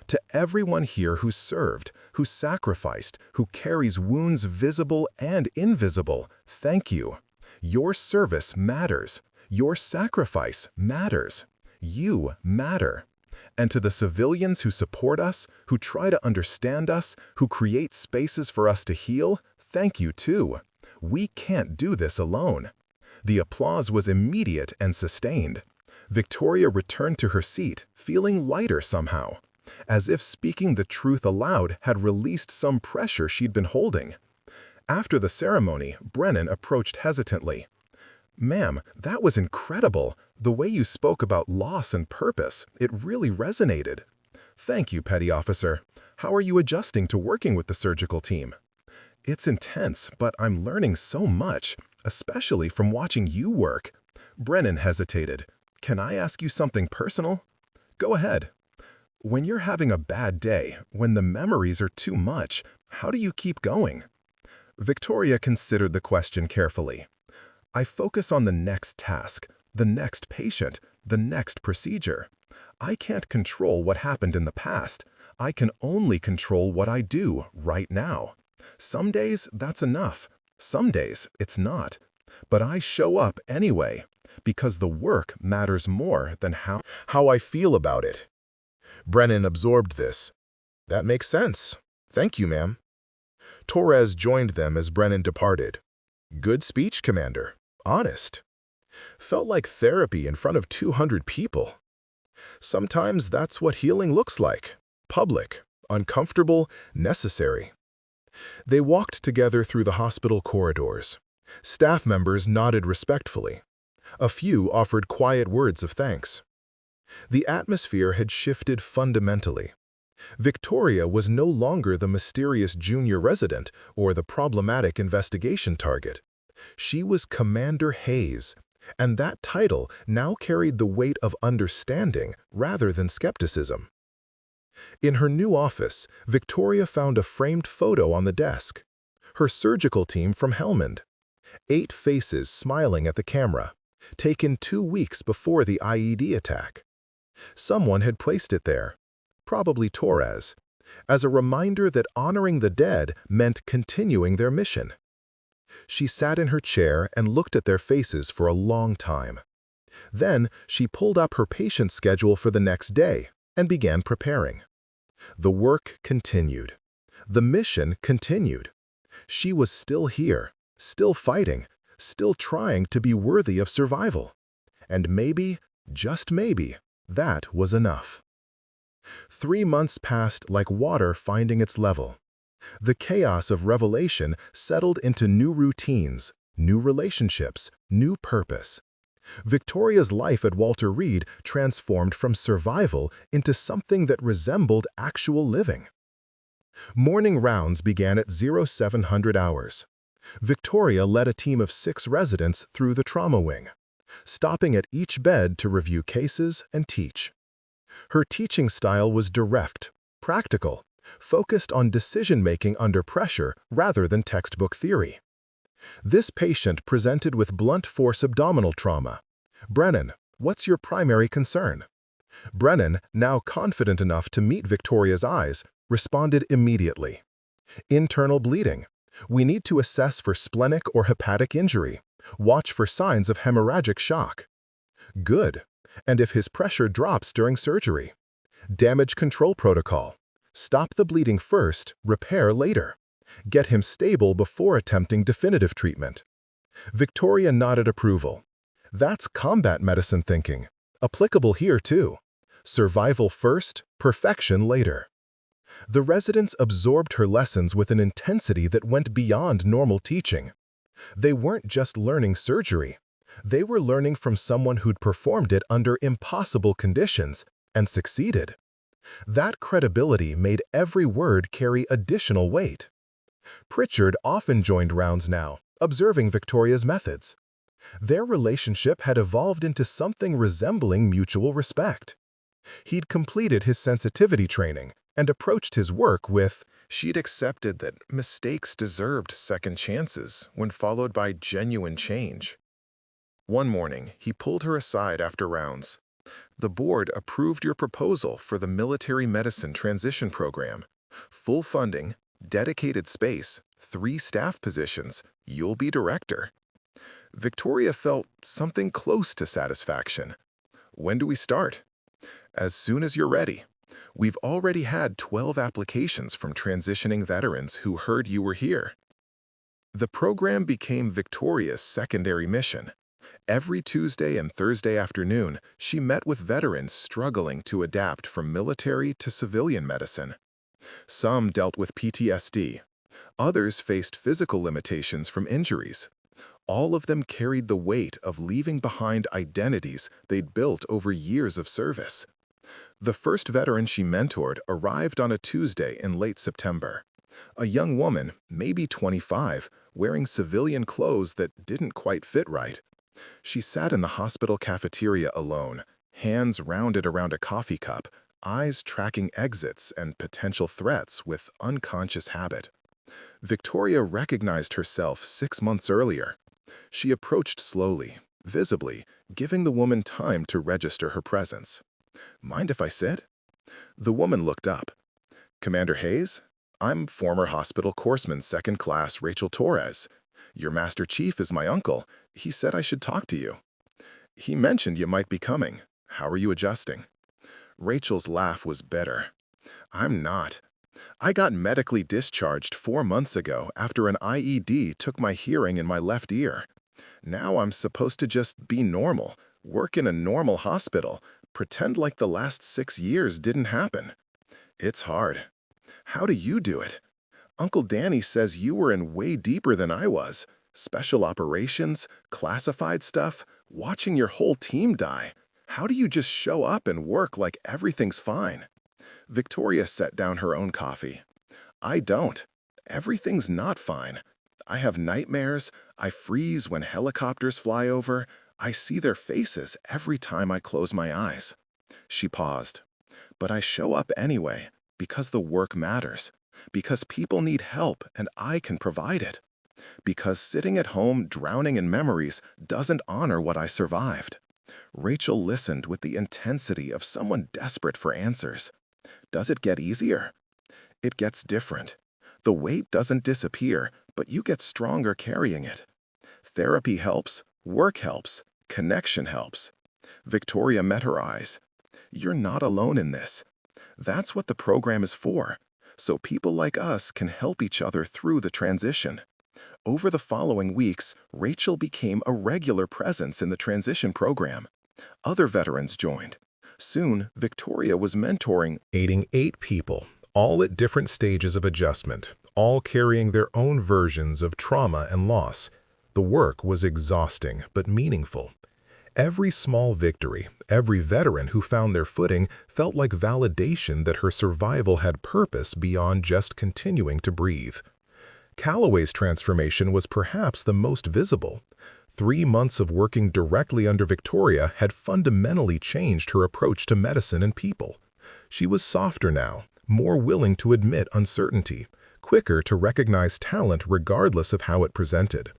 To everyone here who served, who sacrificed, who carries wounds visible and invisible, thank you. Your service matters. Your sacrifice matters. You matter. And to the civilians who support us, who try to understand us, who create spaces for us to heal, thank you too. We can't do this alone. The applause was immediate and sustained. Victoria returned to her seat, feeling lighter somehow, as if speaking the truth aloud had released some pressure she'd been holding. After the ceremony, Brennan approached hesitantly. Ma'am, that was incredible. The way you spoke about loss and purpose, it really resonated. Thank you, Petty Officer. How are you adjusting to working with the surgical team? It's intense, but I'm learning so much, especially from watching you work. Brennan hesitated. Can I ask you something personal? Go ahead. When you're having a bad day, when the memories are too much, how do you keep going? Victoria considered the question carefully. I focus on the next task, the next patient, the next procedure. I can't control what happened in the past. I can only control what I do right now. Some days, that's enough. Some days, it's not. But I show up anyway, because the work matters more than how I feel about it. Brennan absorbed this. That makes sense. Thank you, ma'am. Torres joined them as Brennan departed. Good speech, Commander. Honest. Felt like therapy in front of 200 people. Sometimes that's what healing looks like. Public, uncomfortable, necessary. They walked together through the hospital corridors. Staff members nodded respectfully. A few offered quiet words of thanks. The atmosphere had shifted fundamentally. Victoria was no longer the mysterious junior resident or the problematic investigation target. She was Commander Hayes, and that title now carried the weight of understanding rather than skepticism. In her new office, Victoria found a framed photo on the desk. Her surgical team from Helmand. 8 faces smiling at the camera, taken 2 weeks before the IED attack. Someone had placed it there, probably Torres, as a reminder that honoring the dead meant continuing their mission. She sat in her chair and looked at their faces for a long time. Then she pulled up her patient schedule for the next day and began preparing. The work continued. The mission continued. She was still here, still fighting, still trying to be worthy of survival. And maybe, just maybe, that was enough. 3 months passed like water finding its level. The chaos of revelation settled into new routines, new relationships, new purpose. Victoria's life at Walter Reed transformed from survival into something that resembled actual living. Morning rounds began at 0700 hours. Victoria led a team of 6 residents through the trauma wing, stopping at each bed to review cases and teach. Her teaching style was direct, practical, focused on decision-making under pressure rather than textbook theory. This patient presented with blunt force abdominal trauma. "Brennan, what's your primary concern?" Brennan, now confident enough to meet Victoria's eyes, responded immediately. "Internal bleeding. We need to assess for splenic or hepatic injury. Watch for signs of hemorrhagic shock." "Good. And if his pressure drops during surgery?" "Damage control protocol. Stop the bleeding first, repair later. Get him stable before attempting definitive treatment." Victoria nodded approval. That's combat medicine thinking. Applicable here too. Survival first, perfection later. The residents absorbed her lessons with an intensity that went beyond normal teaching. They weren't just learning surgery. They were learning from someone who'd performed it under impossible conditions and succeeded. That credibility made every word carry additional weight. Pritchard often joined rounds now, observing Victoria's methods. Their relationship had evolved into something resembling mutual respect. He'd completed his sensitivity training and approached his work with, she'd accepted that mistakes deserved second chances when followed by genuine change. One morning, he pulled her aside after rounds. "The board approved your proposal for the military medicine transition program. Full funding, dedicated space, 3 staff positions, you'll be director." Victoria felt something close to satisfaction. "When do we start?" "As soon as you're ready. We've already had 12 applications from transitioning veterans who heard you were here." The program became Victoria's secondary mission. Every Tuesday and Thursday afternoon, she met with veterans struggling to adapt from military to civilian medicine. Some dealt with PTSD. Others faced physical limitations from injuries. All of them carried the weight of leaving behind identities they'd built over years of service. The first veteran she mentored arrived on a Tuesday in late September. A young woman, maybe 25, wearing civilian clothes that didn't quite fit right. She sat in the hospital cafeteria alone, hands rounded around a coffee cup, eyes tracking exits and potential threats with unconscious habit. Victoria recognized herself 6 months earlier. She approached slowly, visibly, giving the woman time to register her presence. "Mind if I sit?" The woman looked up. "Commander Hayes? I'm former hospital courseman 2nd class Rachel Torres. Your Master Chief is my uncle. He said I should talk to you. He mentioned you might be coming. How are you adjusting?" Rachel's laugh was bitter. "I'm not. I got medically discharged 4 months ago after an IED took my hearing in my left ear. Now I'm supposed to just be normal, work in a normal hospital, pretend like the last 6 years didn't happen. It's hard. How do you do it? Uncle Danny says you were in way deeper than I was. Special operations, classified stuff, watching your whole team die. How do you just show up and work like everything's fine?" Victoria set down her own coffee. I don't. Everything's not fine. I have nightmares. I freeze when helicopters fly over. I see their faces every time I close my eyes. She paused. But I show up anyway, because the work matters. Because people need help and I can provide it. Because sitting at home drowning in memories doesn't honor what I survived. Rachel listened with the intensity of someone desperate for answers. Does it get easier? It gets different. The weight doesn't disappear, but you get stronger carrying it. Therapy helps, work helps, connection helps. Victoria met her eyes. You're not alone in this. That's what the program is for, so people like us can help each other through the transition. Over the following weeks, Rachel became a regular presence in the transition program. Other veterans joined. Soon, Victoria was mentoring, aiding 8 people, all at different stages of adjustment, all carrying their own versions of trauma and loss. The work was exhausting but meaningful. Every small victory, every veteran who found their footing felt like validation that her survival had purpose beyond just continuing to breathe. Calloway's transformation was perhaps the most visible. 3 months of working directly under Victoria had fundamentally changed her approach to medicine and people. She was softer now, more willing to admit uncertainty, quicker to recognize talent regardless of how it presented.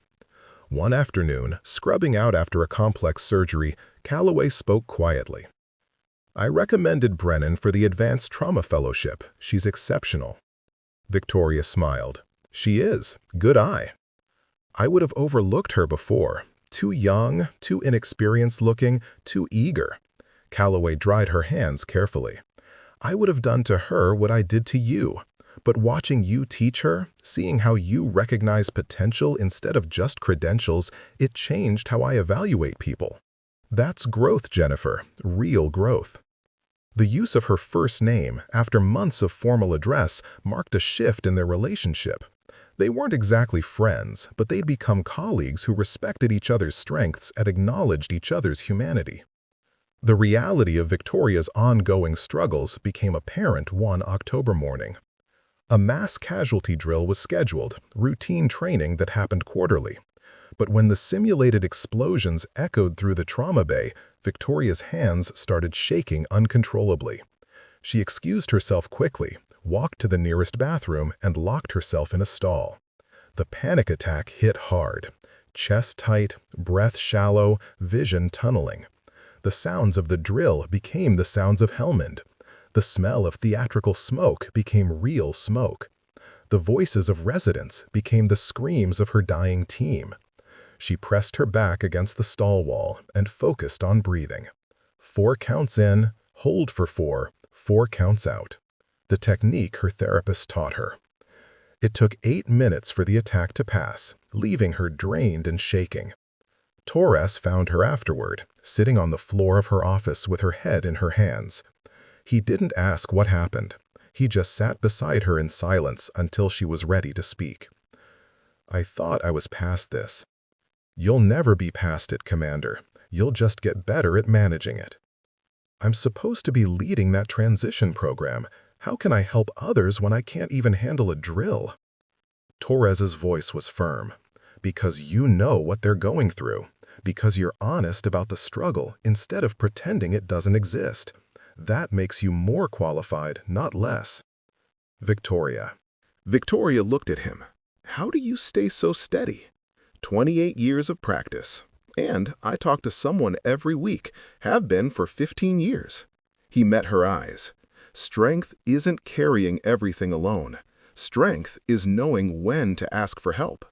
One afternoon, scrubbing out after a complex surgery, Calloway spoke quietly. I recommended Brennan for the Advanced Trauma Fellowship. She's exceptional. Victoria smiled. She is. Good eye. I would have overlooked her before. Too young, too inexperienced looking, too eager. Calloway dried her hands carefully. I would have done to her what I did to you. But watching you teach her, seeing how you recognize potential instead of just credentials, it changed how I evaluate people. That's growth, Jennifer, real growth. The use of her first name, after months of formal address, marked a shift in their relationship. They weren't exactly friends, but they'd become colleagues who respected each other's strengths and acknowledged each other's humanity. The reality of Victoria's ongoing struggles became apparent one October morning. A mass casualty drill was scheduled, routine training that happened quarterly. But when the simulated explosions echoed through the trauma bay, Victoria's hands started shaking uncontrollably. She excused herself quickly, walked to the nearest bathroom, and locked herself in a stall. The panic attack hit hard. Chest tight, breath shallow, vision tunneling. The sounds of the drill became the sounds of Helmand. The smell of theatrical smoke became real smoke. The voices of residents became the screams of her dying team. She pressed her back against the stall wall and focused on breathing. 4 counts in, hold for 4, 4 counts out. The technique her therapist taught her. It took 8 minutes for the attack to pass, leaving her drained and shaking. Torres found her afterward, sitting on the floor of her office with her head in her hands. He didn't ask what happened. He just sat beside her in silence until she was ready to speak. I thought I was past this. You'll never be past it, Commander. You'll just get better at managing it. I'm supposed to be leading that transition program. How can I help others when I can't even handle a drill? Torres's voice was firm. Because you know what they're going through. Because you're honest about the struggle instead of pretending it doesn't exist. That makes you more qualified, not less. Victoria. Victoria looked at him. How do you stay so steady? 28 years of practice. And I talk to someone every week, have been for 15 years. He met her eyes. Strength isn't carrying everything alone. Strength is knowing when to ask for help.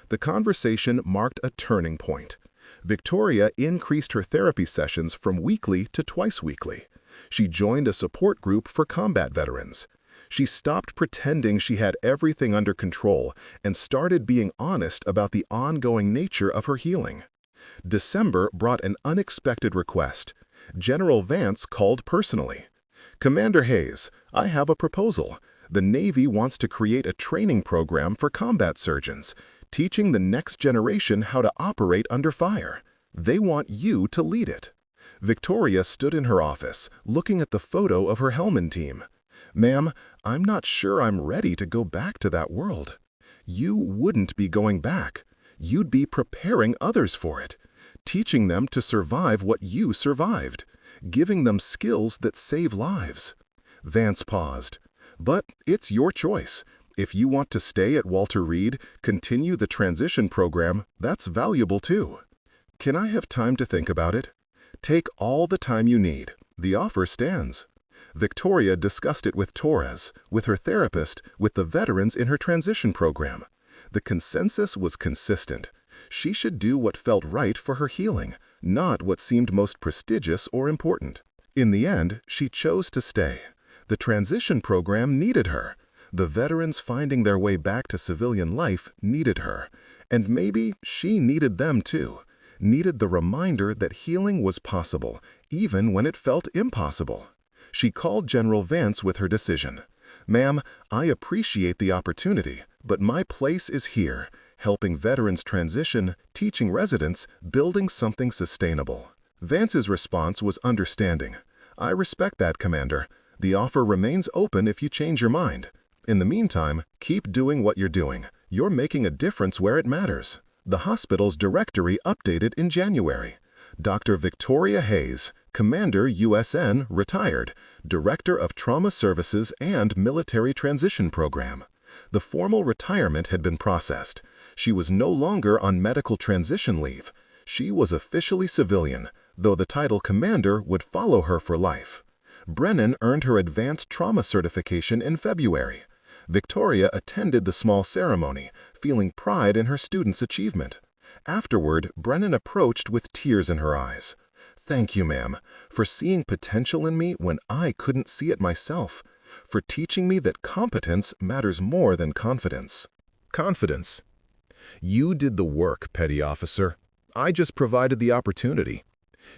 The conversation marked a turning point. Victoria increased her therapy sessions from weekly to twice weekly. She joined a support group for combat veterans. She stopped pretending she had everything under control and started being honest about the ongoing nature of her healing. December brought an unexpected request. General Vance called personally. Commander Hayes, I have a proposal. The Navy wants to create a training program for combat surgeons, teaching the next generation how to operate under fire. They want you to lead it. Victoria stood in her office, looking at the photo of her Helmand team. "Ma'am, I'm not sure I'm ready to go back to that world." You wouldn't be going back. You'd be preparing others for it, teaching them to survive what you survived, giving them skills that save lives. Vance paused. "But it's your choice. If you want to stay at Walter Reed, continue the transition program, that's valuable too." "Can I have time to think about it?" "Take all the time you need. The offer stands." Victoria discussed it with Torres, with her therapist, with the veterans in her transition program. The consensus was consistent. She should do what felt right for her healing, not what seemed most prestigious or important. In the end, she chose to stay. The transition program needed her. The veterans finding their way back to civilian life needed her. And maybe she needed them too. Needed the reminder that healing was possible, even when it felt impossible. She called General Vance with her decision. "Ma'am, I appreciate the opportunity, but my place is here, helping veterans transition, teaching residents, building something sustainable." Vance's response was understanding. "I respect that, Commander. The offer remains open if you change your mind. In the meantime, keep doing what you're doing. You're making a difference where it matters." The hospital's directory updated in January. Dr. Victoria Hayes, Commander USN, retired, Director of Trauma Services and Military Transition Program. The formal retirement had been processed. She was no longer on medical transition leave. She was officially civilian, though the title Commander would follow her for life. Brennan earned her advanced trauma certification in February. Victoria attended the small ceremony, feeling pride in her student's achievement. Afterward, Brennan approached with tears in her eyes. "Thank you, ma'am, for seeing potential in me when I couldn't see it myself, for teaching me that competence matters more than confidence." Confidence. You did the work, petty officer. I just provided the opportunity.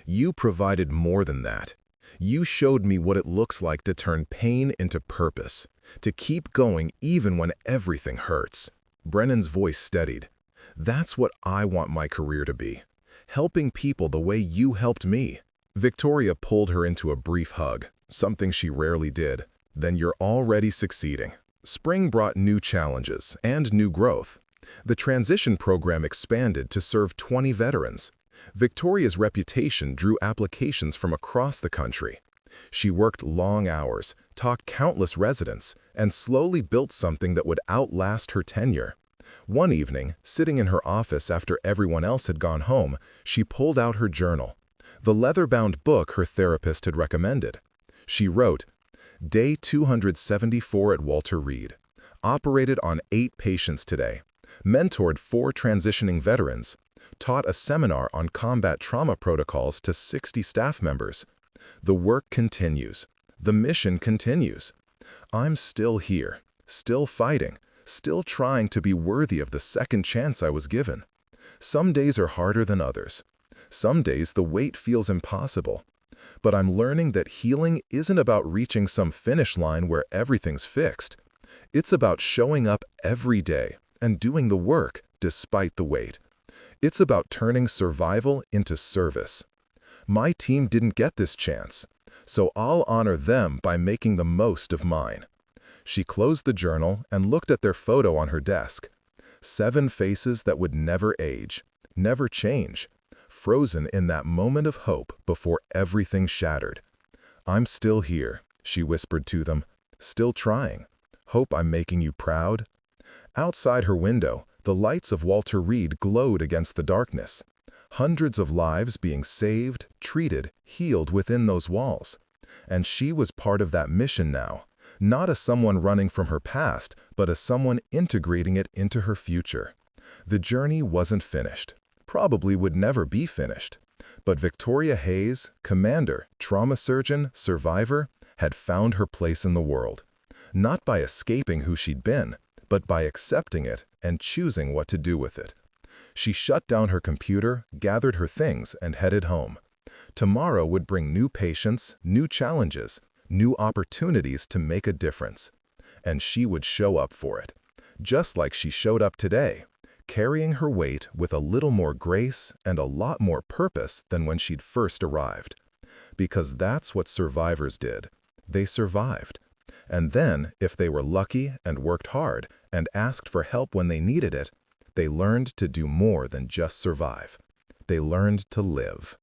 You provided more than that. You showed me what it looks like to turn pain into purpose, to keep going even when everything hurts. Brennan's voice steadied. That's what I want my career to be, helping people the way you helped me. Victoria pulled her into a brief hug, something she rarely did. Then you're already succeeding. Spring brought new challenges and new growth. The transition program expanded to serve 20 veterans. Victoria's reputation drew applications from across the country. She worked long hours, taught countless residents, and slowly built something that would outlast her tenure. One evening, sitting in her office after everyone else had gone home, she pulled out her journal, the leather-bound book her therapist had recommended. She wrote, "Day 274 at Walter Reed. Operated on 8 patients today. Mentored 4 transitioning veterans. Taught a seminar on combat trauma protocols to 60 staff members. The work continues. The mission continues. I'm still here, still fighting, still trying to be worthy of the second chance I was given. Some days are harder than others. Some days the wait feels impossible. But I'm learning that healing isn't about reaching some finish line where everything's fixed. It's about showing up every day and doing the work despite the wait. It's about turning survival into service. My team didn't get this chance, so I'll honor them by making the most of mine." She closed the journal and looked at their photo on her desk. 7 faces that would never age, never change, frozen in that moment of hope before everything shattered. "I'm still here," she whispered to them, "still trying. Hope I'm making you proud." Outside her window, the lights of Walter Reed glowed against the darkness. Hundreds of lives being saved, treated, healed within those walls. And she was part of that mission now, not as someone running from her past, but as someone integrating it into her future. The journey wasn't finished, probably would never be finished. But Victoria Hayes, commander, trauma surgeon, survivor, had found her place in the world. Not by escaping who she'd been, but by accepting it and choosing what to do with it. She shut down her computer, gathered her things, and headed home. Tomorrow would bring new patients, new challenges, new opportunities to make a difference. And she would show up for it, just like she showed up today, carrying her weight with a little more grace and a lot more purpose than when she'd first arrived. Because that's what survivors did. They survived. And then, if they were lucky and worked hard and asked for help when they needed it, they learned to do more than just survive. They learned to live.